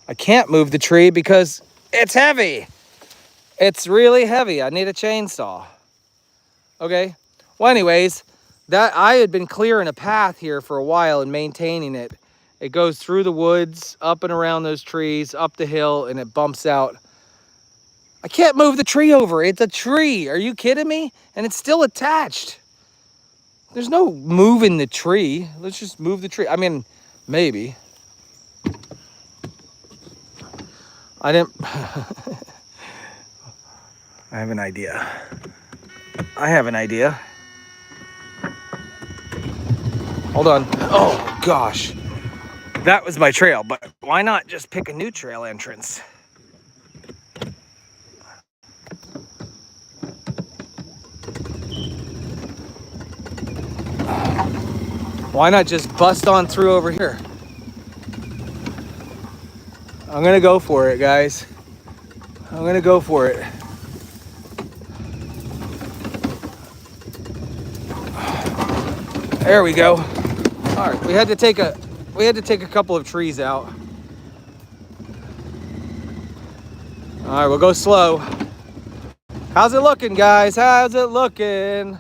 I can't move the tree because it's heavy. It's really heavy. I need a chainsaw. Okay. Well, anyways, that I had been clearing a path here for a while and maintaining it. It goes through the woods, up and around those trees, up the hill, and it bumps out. I can't move the tree over. It's a tree. Are you kidding me? And it's still attached. There's no moving the tree. Let's just move the tree. I mean, maybe. I didn't. I have an idea. Hold on. Oh, gosh. That was my trail, but why not just pick a new trail entrance? Why not just bust on through over here? I'm gonna go for it, guys. I'm gonna go for it. There we go. All right, we had to take a couple of trees out. All right, we'll go slow. How's it looking, guys? How's it looking?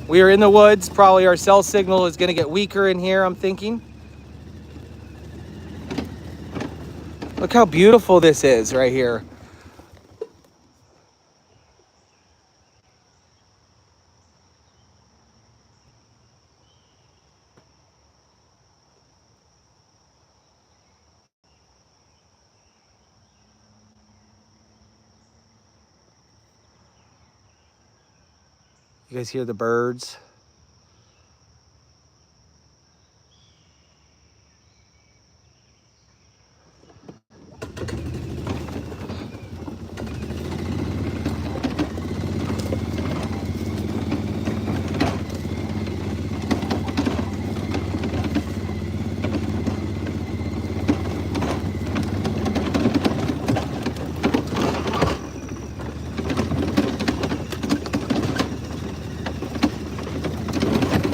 We are in the woods. Probably our cell signal is gonna get weaker in here, I'm thinking. Look how beautiful this is right here. You guys hear the birds?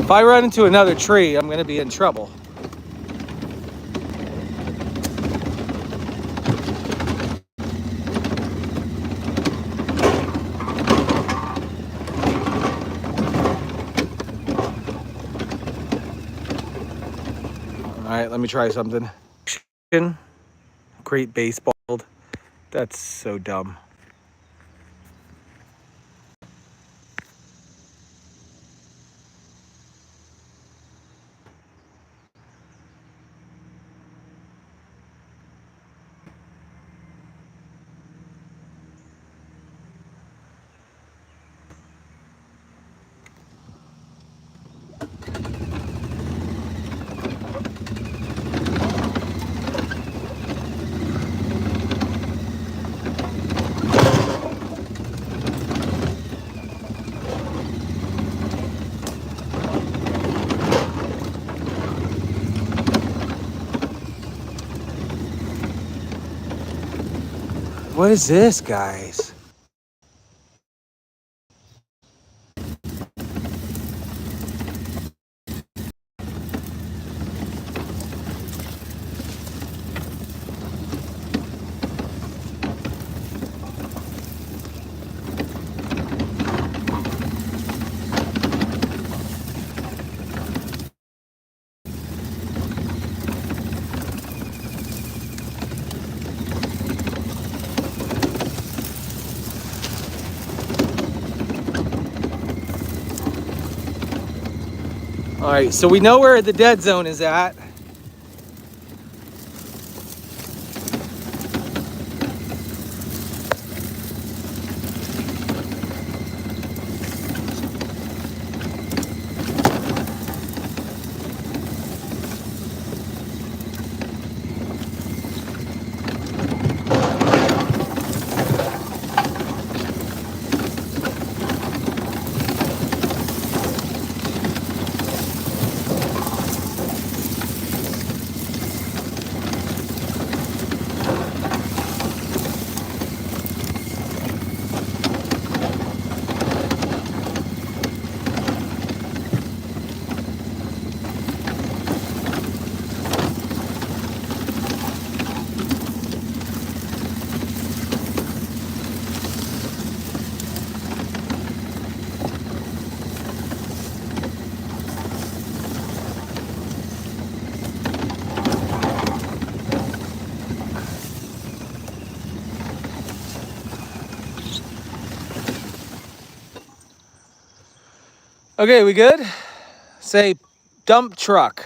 If I run into another tree, I'm gonna be in trouble. All right, let me try something. Great baseball. That's so dumb. What is this, guys? All right, so we know where the dead zone is at. Okay, we good? Say dump truck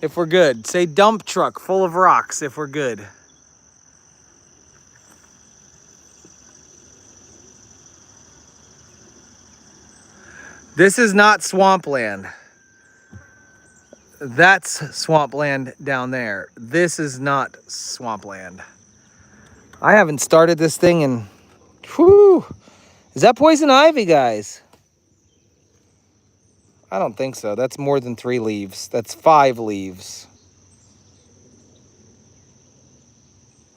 if we're good. Say dump truck full of rocks if we're good. This is not swampland. That's swampland down there. This is not swampland. I haven't started this thing in... Whew. Is that poison ivy, guys? I don't think so. That's more than 3 leaves. That's 5 leaves.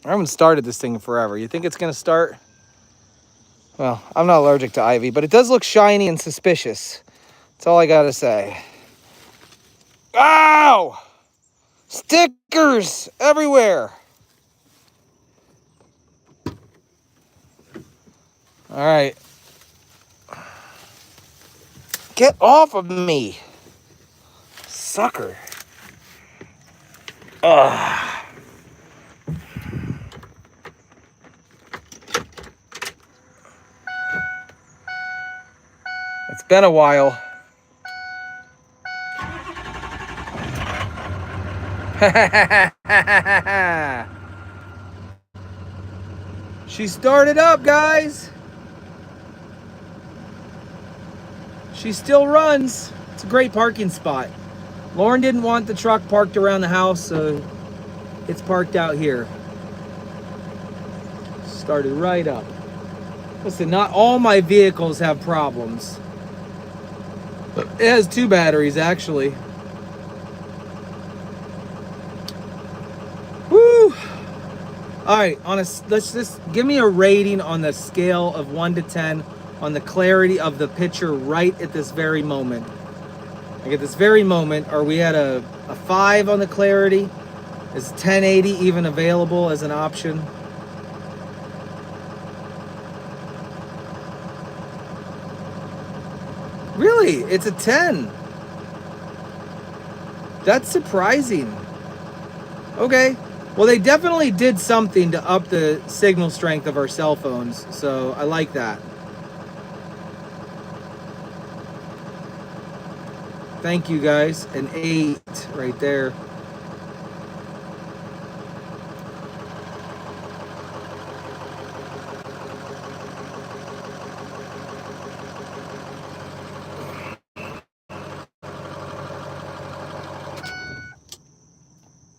I haven't started this thing in forever. You think it's going to start? Well, I'm not allergic to ivy, but it does look shiny and suspicious. That's all I got to say. Ow! Stickers everywhere. All right. Get off of me. Sucker. Ugh. It's been a while. She started up, guys. She still runs. It's a great parking spot. Lauren didn't want the truck parked around the house, so it's parked out here. Started right up. Listen, not all my vehicles have problems. It has 2 batteries, actually. Woo! All right, let's just give me a rating on the scale of 1 to 10 on the clarity of the picture right at this very moment. Like at this very moment, are we at a 5 on the clarity? Is 1080 even available as an option? Really? It's a 10. That's surprising. Okay. Well, they definitely did something to up the signal strength of our cell phones, so I like that. Thank you, guys. An 8 right there.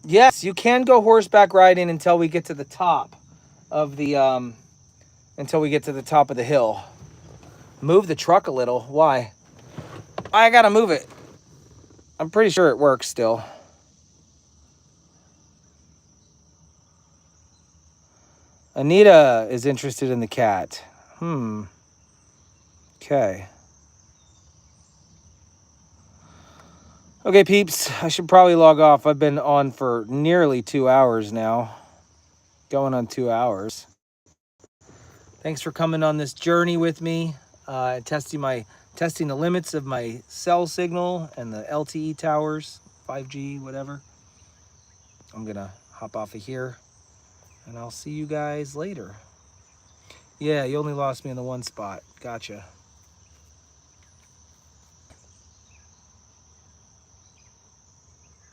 Yes, you can go horseback riding until we get to the top of the hill. Move the truck a little. Why? I gotta move it. I'm pretty sure it works still. Anita is interested in the cat. Okay. Okay, peeps, I should probably log off. I've been on for nearly 2 hours now. Going on 2 hours. Thanks for coming on this journey with me, testing the limits of my cell signal and the LTE towers, 5G, whatever. I'm gonna hop off of here, and I'll see you guys later. Yeah, you only lost me in the one spot. Gotcha.